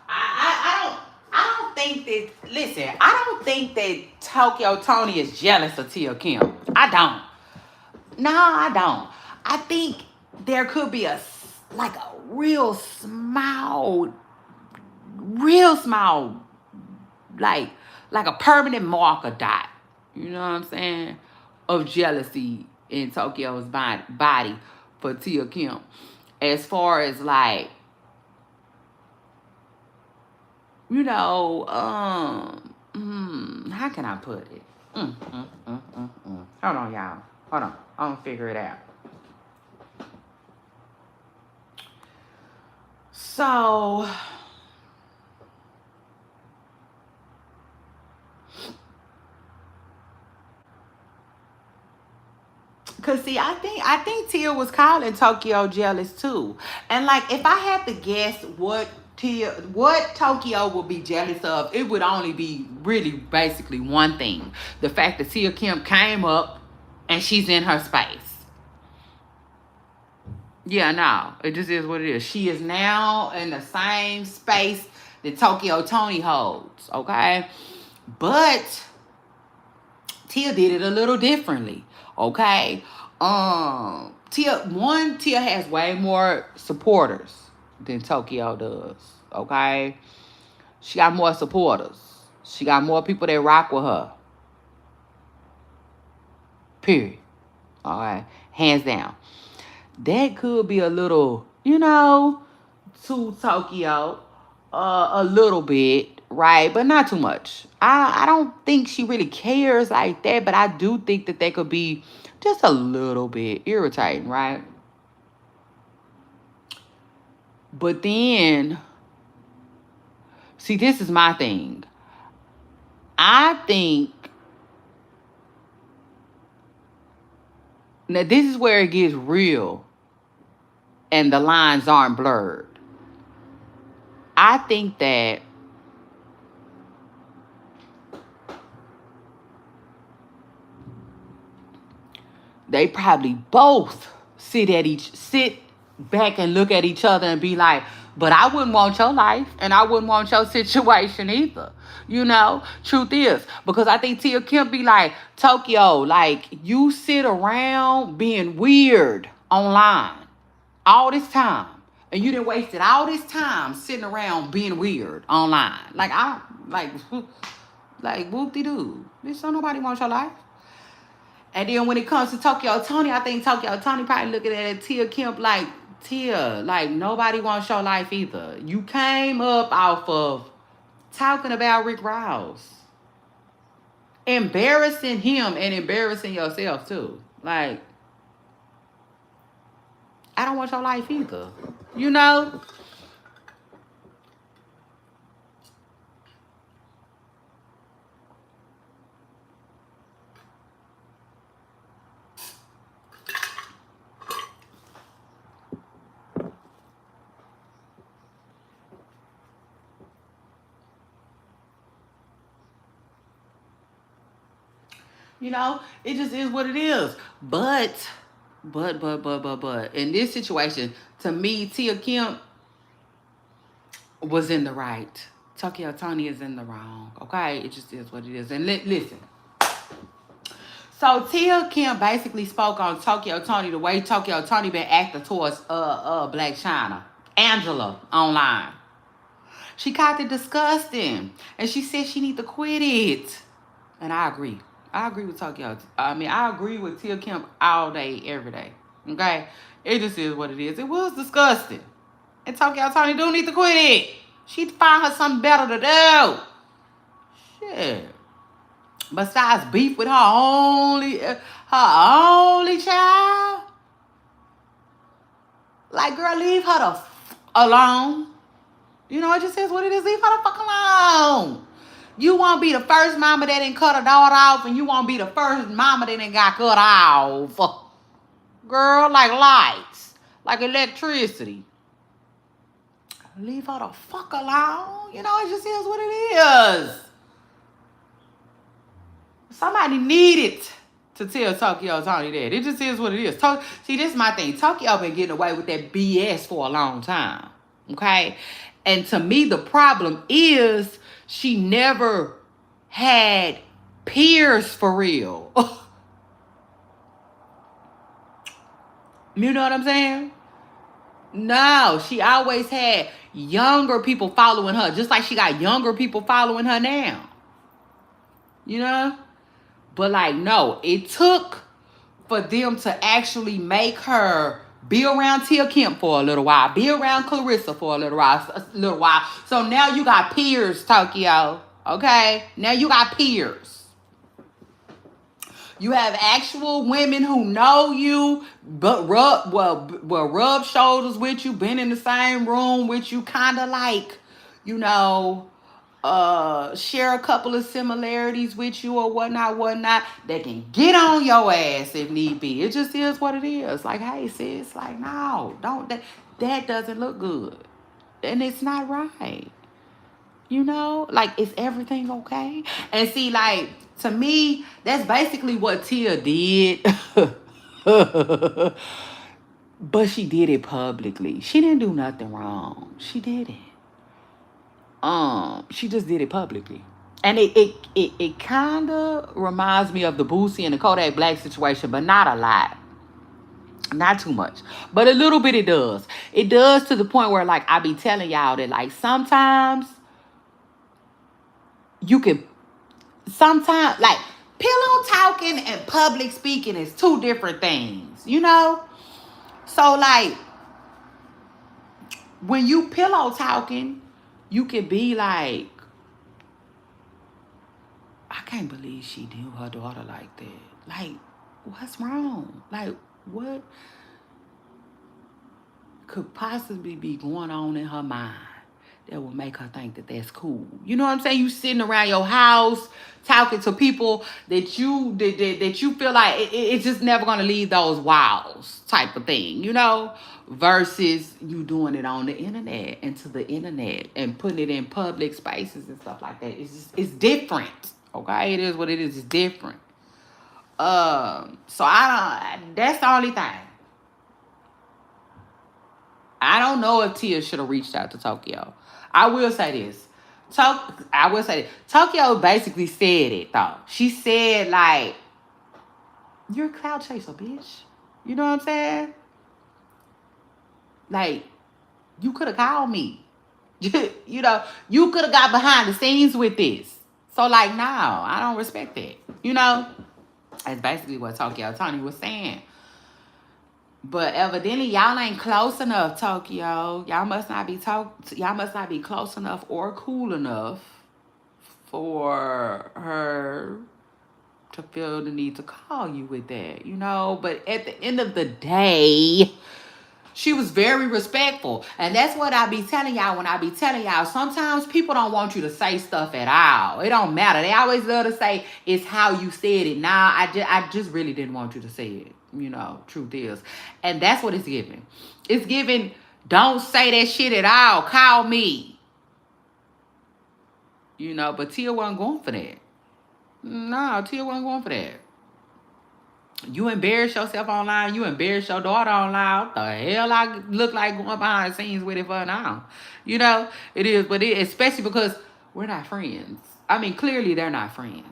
I don't think that, listen, I don't think that Tokyo Tony is jealous of Tia Kim. I don't. No, I don't. I think there could be like a real small, like a permanent marker dot. You know what I'm saying? Of jealousy in Tokyo's body for Tia Kim. As far as like, you know, how can I put it? Hold on, y'all. Hold on. I'm gonna figure it out. So, Cause see, I think Tia was calling Tokyo jealous too. And like if I had to guess what Tokyo would be jealous of, it would only be really basically one thing. The fact that Tia Kemp came up and she's in her space. Yeah, no. It just is what it is. She is now in the same space that Tokyo Tony holds. Okay. But Tia did it a little differently. Okay. Tia has way more supporters than Tokyo does. Okay. She got more supporters. She got more people that rock with her. Period. All right. Hands down. That could be a little, to Tokyo, a little bit, right? But not too much. I don't think she really cares like that, but I do think that could be just a little bit irritating, right? But then, see, this is my thing. I think, now this is where it gets real and the lines aren't blurred. I think that they probably both sit back and look at each other and be like, but I wouldn't want your life and I wouldn't want your situation either. Truth is, because I think Tia Kemp be like, Tokyo, like you sit around being weird online all this time. And you done wasted all this time sitting around being weird online. Like whoop-de-doo. Bitch, don't nobody want your life. And then when it comes to Tokyo Tony, I think Tokyo Tony probably looking at Tia Kemp like, Tia, like nobody wants your life either. You came up off of talking about Rick Ross. Embarrassing him and embarrassing yourself too. Like, I don't want your life either. You know? It just is what it is. But, in this situation, to me, Tia Kemp was in the right. Tokyo Tony is in the wrong. Okay? It just is what it is. And listen. So Tia Kemp basically spoke on Tokyo Tony the way Tokyo Tony been acting towards Black China. Angela online. She called it disgusting. And she said she need to quit it. And I agree. I agree with Tokyo. I agree with Tia Kemp all day, every day. Okay? It just is what it is. It was disgusting. And Tokyo Tony do need to quit it. She'd find her something better to do. Shit. Besides beef with her only child. Like, girl, leave her the alone. It just is what it is. Leave her the fuck alone. You won't be the first mama that didn't cut her daughter off, and you won't be the first mama that didn't got cut off. Girl, like lights, like electricity. Leave her the fuck alone. It just is what it is. Somebody needed to tell Tokyo Tony that. It just is what it is. See, this is my thing. Tokyo been getting away with that BS for a long time. Okay? And to me, the problem is she never had peers for real. You know what I'm saying? No, she always had younger people following her, just like she got younger people following her now. But like, no, it took for them to actually make her be around Tia Kemp for a little while, be around Clarissa for a little while. So now you got peers, Tokyo. Okay? Now you got peers. You have actual women who know you, but rub shoulders with you, been in the same room with you, kind of like, share a couple of similarities with you or whatnot, they can get on your ass if need be. It just is what it is. Like, hey sis, like, no, don't, that doesn't look good. And it's not right. You know? Like, is everything okay? And see, like, to me, that's basically what Tia did. But she did it publicly. She didn't do nothing wrong. She did it. She just did it publicly. And it kind of reminds me of the Boosie and the Kodak Black situation, but not a lot. Not too much. But a little bit it does. It does to the point where, like, I be telling y'all that, like, sometimes you can, sometimes, like, pillow talking and public speaking is two different things, you know? So, like, when you pillow talking, you can be like, I can't believe she knew her daughter like that. Like, what's wrong? Like, what could possibly be going on in her mind that would make her think that that's cool? You know what I'm saying? You sitting around your house talking to people that you feel like it's just never gonna leave those walls, type of thing, you know? Versus you doing it on the internet and to the internet and putting it in public spaces and stuff like that. It's different. Okay, it is what it is. It's different. So I don't. That's the only thing. I don't know if Tia should have reached out to Tokyo. I will say this. Tokyo basically said it though. She said, like, you're a cloud chaser, bitch. You know what I'm saying? Like, you could have called me. You know, you could have got behind the scenes with this. So, like, no, I don't respect that. You know? That's basically what Tokyo Tony was saying. But evidently, y'all ain't close enough, Tokyo. Y'all must not be close enough or cool enough for her to feel the need to call you with that, you know? But at the end of the day, she was very respectful. And that's what I be telling y'all when I be telling y'all. Sometimes people don't want you to say stuff at all. It don't matter. They always love to say, it's how you said it. Nah, I just really didn't want you to say it. You know, truth is. And that's what it's giving. It's giving, don't say that shit at all. Call me. You know, but Tia wasn't going for that. No, Tia wasn't going for that. You embarrass yourself online. You embarrass your daughter online. What the hell I look like going behind the scenes with it for now? You know, it is, but especially because we're not friends. I mean, clearly they're not friends.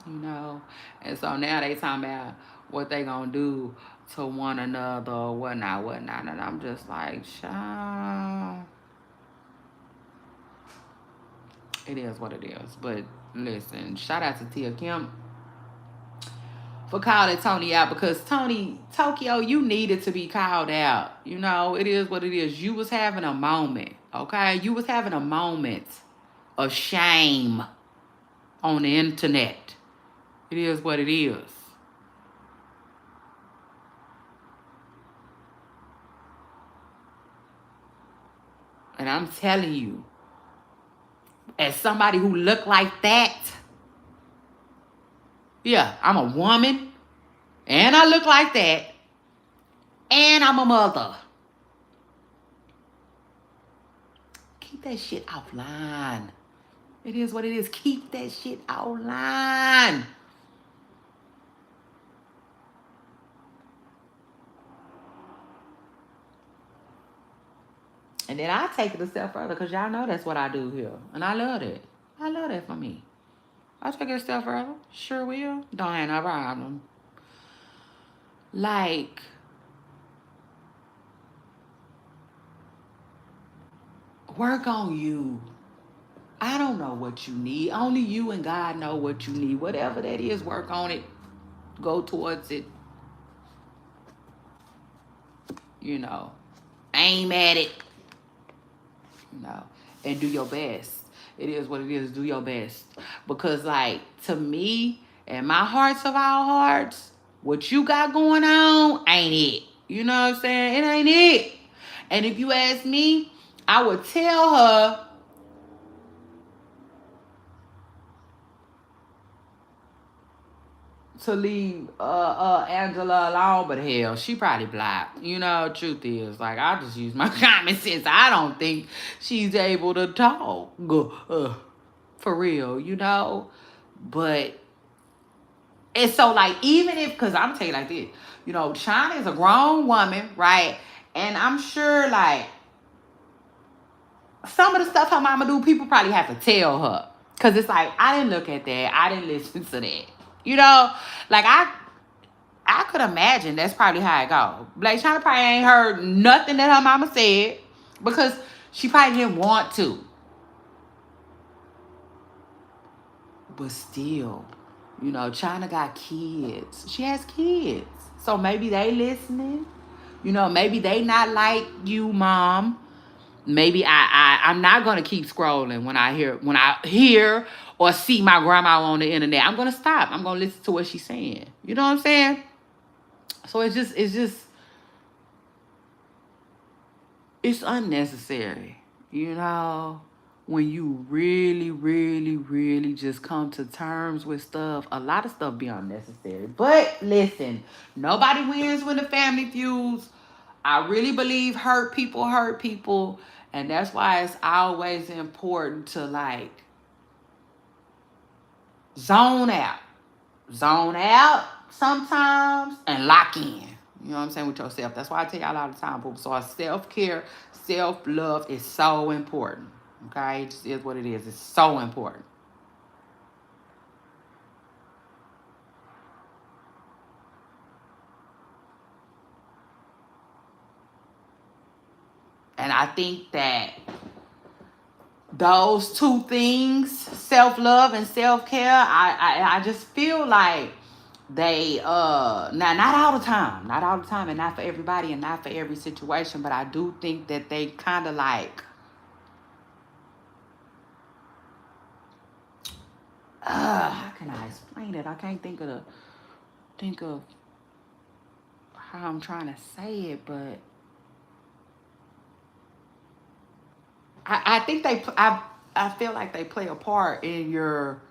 You know, and so now they talking about what they gonna do to one another or whatnot. And I'm just like, child, it is what it is. But listen, shout out to Tia Kemp for calling Tony out, because Tokyo, you needed to be called out. You know, it is what it is. You was having a moment, okay? You was having a moment of shame on the internet. It is what it is. And I'm telling you, as somebody who looked like that, yeah, I'm a woman, and I look like that, and I'm a mother. Keep that shit offline. It is what it is. Keep that shit offline. And then I take it a step further, because y'all know that's what I do here. And I love that. I love that for me. I'll take it a step further. Sure will. Don't have no problem. Like, work on you. I don't know what you need. Only you and God know what you need. Whatever that is, work on it. Go towards it. You know, aim at it. You know, and do your best. It is what it is. Do your best. Because, like, to me, in my hearts of all hearts, what you got going on ain't it. You know what I'm saying? It ain't it. And if you ask me, I would tell her to leave Angela alone, but hell, she probably blocked. You know, truth is, like, I just use my common sense. I don't think she's able to talk for real, you know. But it's so like, even if, because I'm gonna tell you like this, you know, China is a grown woman, right? And I'm sure like some of the stuff her mama do, people probably have to tell her. Cause it's like, I didn't look at that. I didn't listen to that. You know? Like I could imagine that's probably how it go. Blake China probably ain't heard nothing that her mama said because she probably didn't want to. But still, you know, China got kids. She has kids. So maybe they listening. You know, maybe they not like you, mom. Maybe I'm not gonna keep scrolling when I hear or see my grandma on the internet. I'm gonna stop. I'm gonna listen to what she's saying. You know what I'm saying? So it's unnecessary, you know, when you really, really, really just come to terms with stuff. A lot of stuff be unnecessary. But listen, nobody wins when the family feuds. I really believe hurt people. And that's why it's always important to like zone out. Zone out sometimes and lock in. You know what I'm saying, with yourself. That's why I tell y'all all the time, people. So self-care, self-love is so important. Okay? It just is what it is. It's so important. And I think that those two things, self-love and self-care, I just feel like they not all the time, and not for everybody and not for every situation, but I do think that they kind of like how can I explain it? I can't think of how I'm trying to say it, but I think I feel like they play a part in your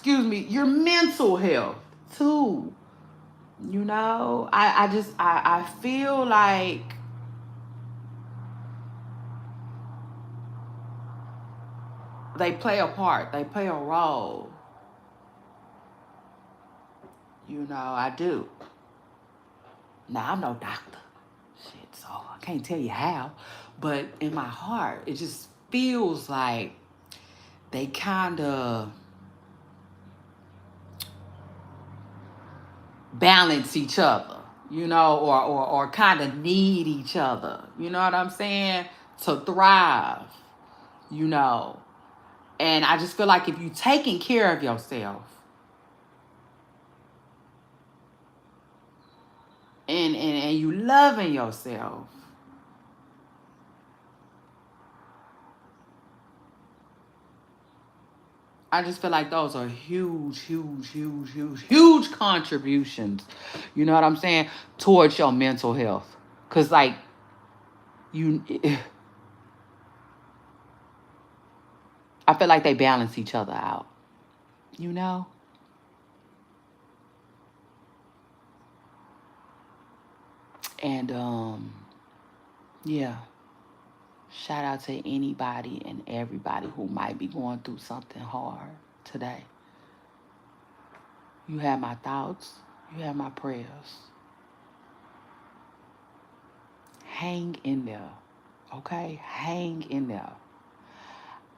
your mental health too. You know, I feel like they play a part. They play a role. You know, I do. Now I'm no doctor. Shit, so I can't tell you how. But in my heart, it just feels like they kind of balance each other, you know, or kind of need each other. You know what I'm saying? To thrive, you know. And I just feel like if you taking care of yourself and you loving yourself, I just feel like those are huge contributions. You know what I'm saying? Towards your mental health. Cause like you I feel like they balance each other out. You know? And yeah. Shout out to anybody and everybody who might be going through something hard today. You have my thoughts, you have my prayers. Hang in there. Okay? Hang in there.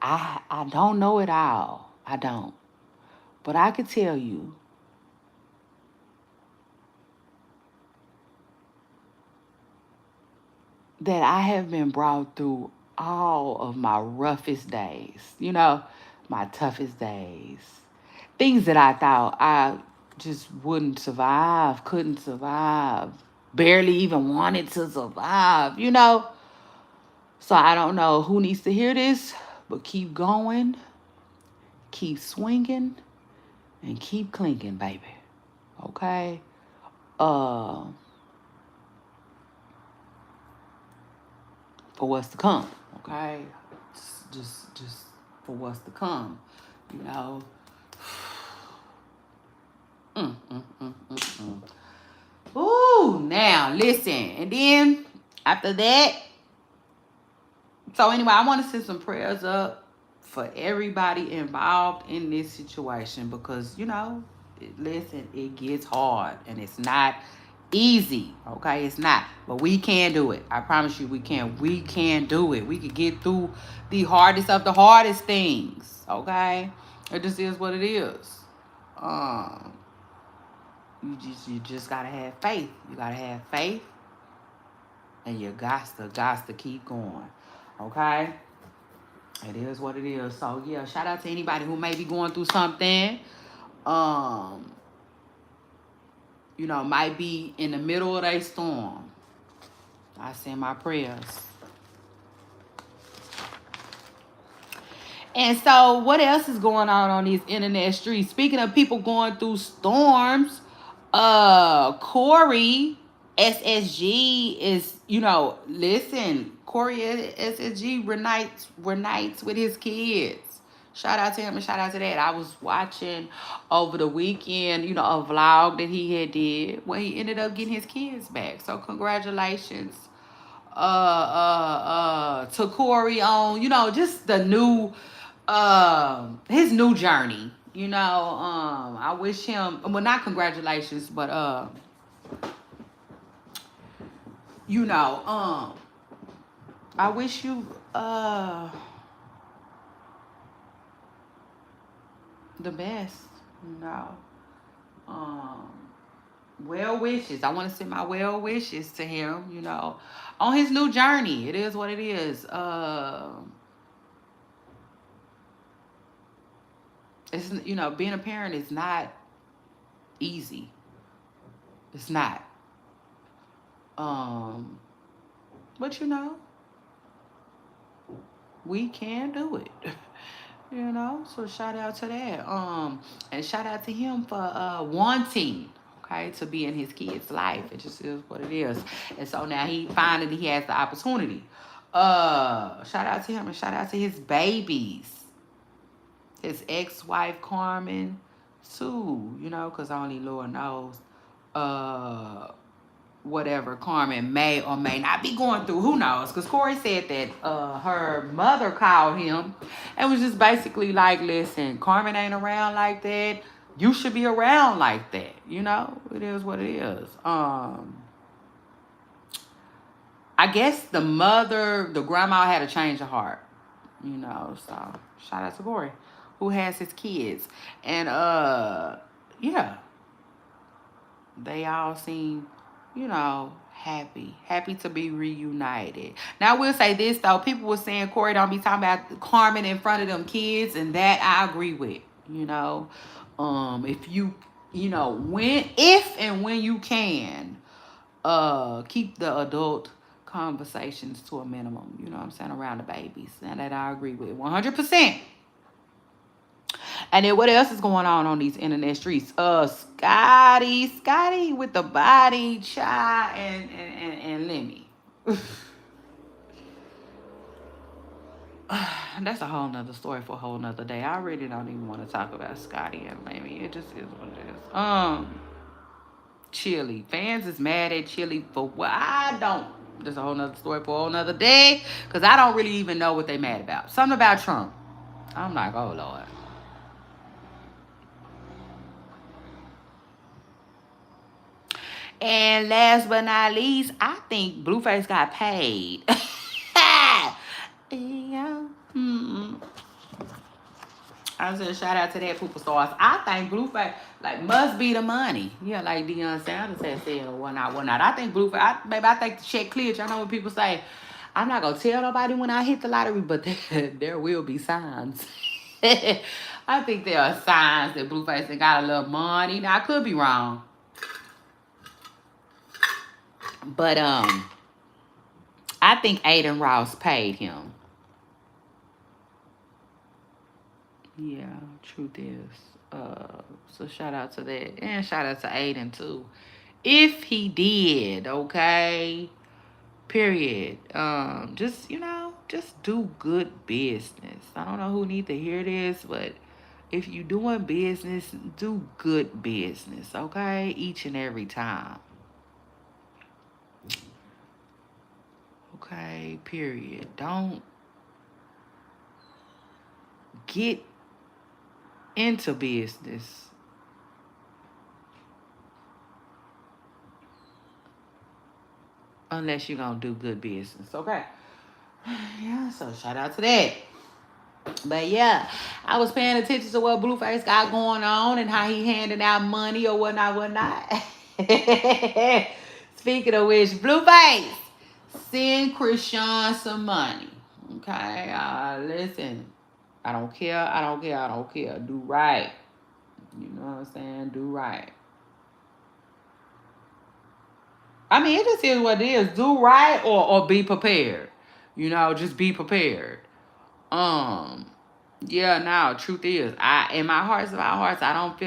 I don't know it all. I don't. But I could tell you that I have been brought through all of my roughest days, you know, my toughest days. Things that I thought I just wouldn't survive, couldn't survive, barely even wanted to survive, you know. So I don't know who needs to hear this, but keep going, keep swinging, and keep clinking, baby. Okay? Uh, for what's to come. Okay? Just for what's to come. You know. now listen. And then after that, so anyway, I want to send some prayers up for everybody involved in this situation because, listen, it gets hard and it's not easy. Okay, it's not. But we can do it. I promise you we can. We can do it. We can get through the hardest of the hardest things. Okay? It just is what it is. Um, you just gotta have faith. You gotta have faith and you got to keep going. Okay? It is what it is. So yeah, shout out to anybody who may be going through something. Um, might be in the middle of a storm. I send my prayers. And so, what else is going on these internet streets? Speaking of people going through storms, Corey SSG is, listen, Corey SSG reunites with his kids. Shout out to him and shout out to that. I was watching over the weekend, a vlog that he had did where he ended up getting his kids back. So congratulations to Corey on, just the new his new journey. I wish him, well, not congratulations, but I wish you the best, well wishes. I want to send my well wishes to him, on his new journey. It is what it is. It's, being a parent is not easy. It's not. But we can do it. So shout out to that. And shout out to him for wanting, to be in his kid's life. It just is what it is. And so now he has the opportunity. Shout out to him and shout out to his babies. His ex-wife Carmen too, because only Lord knows whatever Carmen may or may not be going through. Who knows? Because Corey said that her mother called him and was just basically like, listen, Carmen ain't around like that. You should be around like that. It is what it is. I guess the grandma had a change of heart. So shout out to Corey, who has his kids. And yeah, they all seem, happy to be reunited. Now I will say this though, people were saying Corey don't be talking about Carmen in front of them kids, and that I agree with. If you, if and when you can, keep the adult conversations to a minimum, around the babies. And that I agree with 100%. And then what else is going on these internet streets? Scotty with the body, Chai, and Lemmy. That's a whole nother story for a whole nother day. I really don't even want to talk about Scotty and Lemmy. It just is what it is. Chili. Fans is mad at Chili for what? I don't. There's a whole nother story for a whole nother day. Because I don't really even know what they mad about. Something about Trump. I'm like, oh, Lord. And last but not least, I think Blueface got paid. Yeah. I said shout out to that Pooper Stars. I think Blueface must be the money. Yeah, like Deion Sanders had said or whatnot. I think Blueface. I think the check cleared. Y'all know what people say. I'm not gonna tell nobody when I hit the lottery, but there will be signs. I think there are signs that Blueface got a little money. Now I could be wrong. But I think Aiden Ross paid him. Yeah, truth is. So shout out to that. And shout out to Aiden too. If he did, okay. Period. Just do good business. I don't know who needs to hear this, but if you doing business, do good business, okay? Each and every time. Okay, period. Don't get into business unless you're gonna do good business. Okay. Yeah, so shout out to that. But yeah, I was paying attention to what Blueface got going on and how he handing out money or whatnot. Speaking of which, Blueface, send Krishan some money. Okay, listen. I don't care. I don't care. I don't care. Do right. You know what I'm saying? Do right. I mean, it just is what it is. Do right or be prepared. You know, just be prepared. Um, yeah, now truth is, in my hearts of our hearts, I don't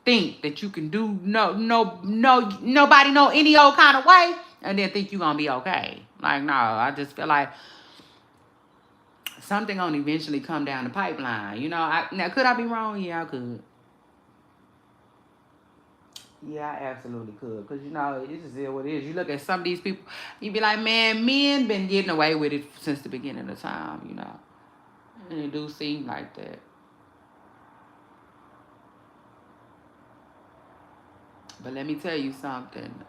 think that you can do nobody know any old kind of way and then think you're gonna be okay. Like, no, I just feel like something gonna eventually come down the pipeline. You know, now could I be wrong? Yeah, I could. Yeah, I absolutely could. Because, you know, it just is what it is. You look at some of these people, you be like, man, men been getting away with it since the beginning of time, you know. And it do seem like that. But let me tell you something.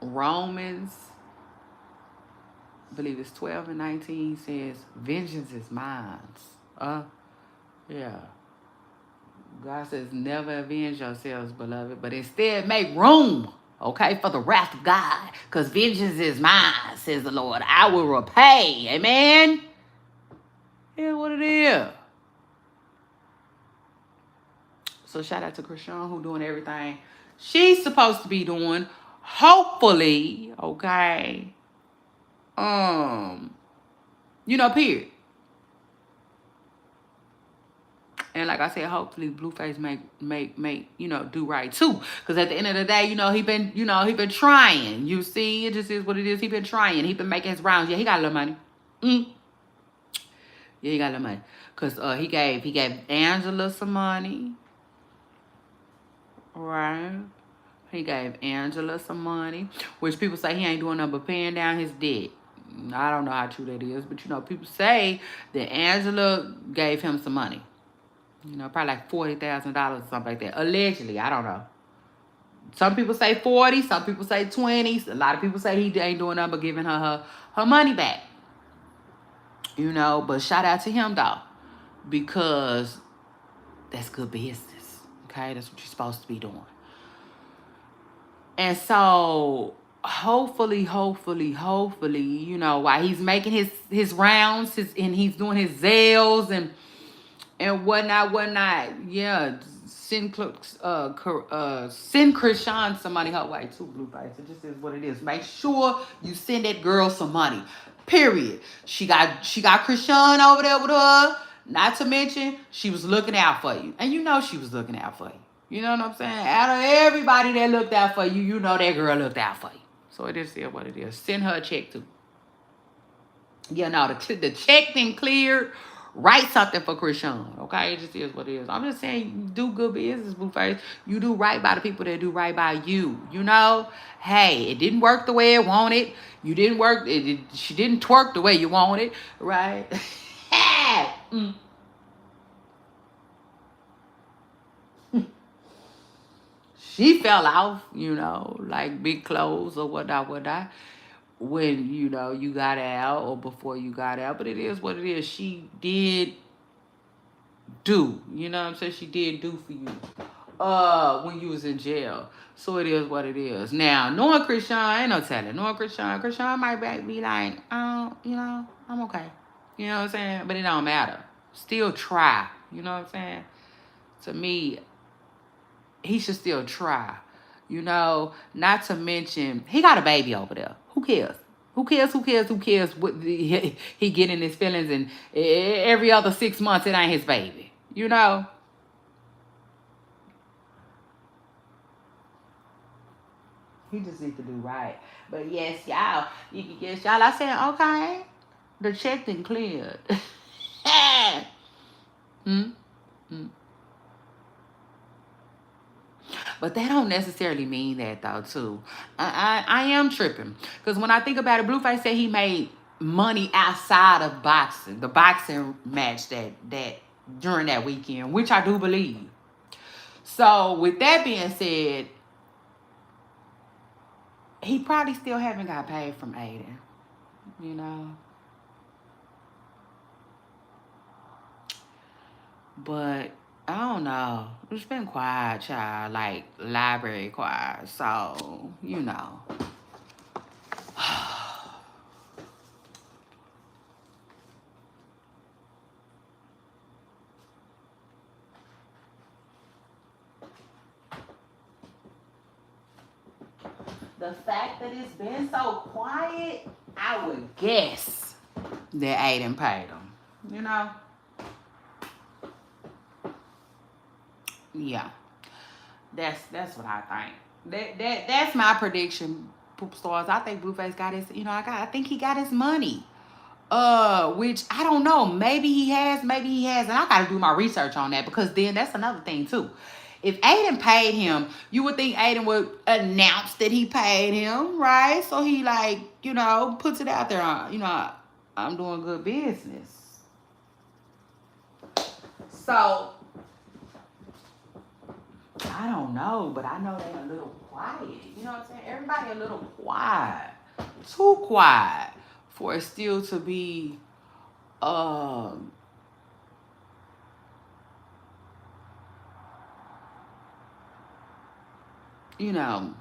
Romans, I believe it's 12 and 19 says, vengeance is mine. Yeah. God says, never avenge yourselves, beloved, but instead make room, okay, for the wrath of God. Because vengeance is mine, says the Lord. I will repay. Amen? Yeah, what it is. So shout out to Krishan who doing everything she's supposed to be doing. Hopefully, okay. You know, period. And like I said, hopefully Blueface make you know, do right too. Cause at the end of the day, he been trying. You see, it just is what it is. He been trying. He been making his rounds. Yeah, he got a little money. Yeah, he got a little money. Cause he gave Angela some money. Right. He gave Angela some money, which people say he ain't doing nothing but paying down his debt. I don't know how true that is, but people say that Angela gave him some money. Probably like $40,000 or something like that. Allegedly, I don't know. Some people say 40, some people say 20. A lot of people say he ain't doing nothing but giving her money back. But shout out to him though, because that's good business. Okay, that's what you're supposed to be doing. And so hopefully, while he's making his rounds, and he's doing his Zales and whatnot. Yeah, send Krishan some money her way too, Blueface. It just is what it is. Make sure you send that girl some money. Period. She got Krishan over there with her. Not to mention, she was looking out for you. And she was looking out for you. You know what I'm saying? Out of everybody that looked out for you, that girl looked out for you. So it is what it is. Send her a check too. Yeah, no, the check been cleared. Write something for Krishan, okay? It just is what it is. I'm just saying, do good business, Blueface. You do right by the people that do right by you. Hey, it didn't work the way it wanted. You didn't work. She didn't twerk the way you wanted, right? She fell off, like big clothes or whatnot. When you got out or before you got out, but it is what it is. She did do, what I'm saying? She did do for you when you was in jail. So it is what it is. Now, knowing Krishan, ain't no telling. Knowing Krishan might be like, I'm okay. You know what I'm saying? But it don't matter. Still try. You know what I'm saying? To me, he should still try. Not to mention, he got a baby over there. Who cares? Who cares what he get in his feelings, and every other 6 months it ain't his baby. He just needs to do right. But yes, y'all, I said, okay, the check been cleared. hmm? But that don't necessarily mean that though, too. I am tripping. Because when I think about it, Blueface said he made money outside of boxing, the boxing match that during that weekend, which I do believe. So with that being said, he probably still haven't got paid from Aiden, you know. But I don't know. It's been quiet, child. Like library quiet. So, you know. The fact that it's been so quiet, I would guess that Aiden paid him. You know? Yeah. That's what I think. That's my prediction, Poop Stars. I think Blueface got his, I think he got his money. Which I don't know. Maybe he has, maybe he hasn't. I gotta do my research on that, because then that's another thing too. If Aiden paid him, you would think Aiden would announce that he paid him, right? So he puts it out there on, I'm doing good business. So I don't know, but I know they're a little quiet. You know what I'm saying? Everybody a little quiet. Too quiet for it still to be you know,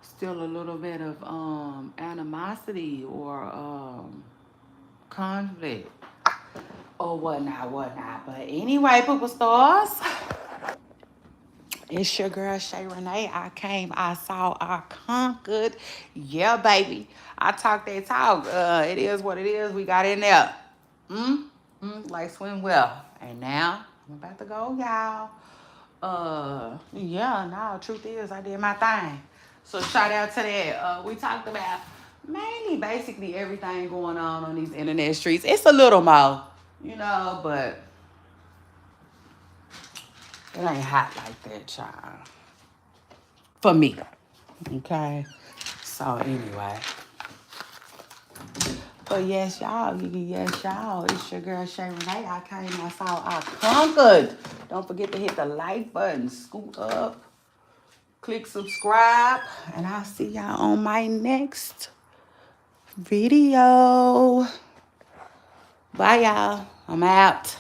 still a little bit of animosity or conflict or whatnot. But anyway, Pooper Stars, it's your girl Shay Renee. I came, I saw, I conquered. Yeah, baby. I talk that talk. It is what it is. We got in there. Like swim well. And now I'm about to go, y'all. Yeah, no, truth is I did my thing. So shout out to that. We talked about mainly basically everything going on these internet streets. It's a little more, but it ain't hot like that, child. For me. Okay. So anyway. But yes, y'all. It's your girl Shay Renee. I came, I saw, I conquered. Don't forget to hit the like button. Scoot up. Click subscribe. And I'll see y'all on my next video. Bye, y'all. I'm out.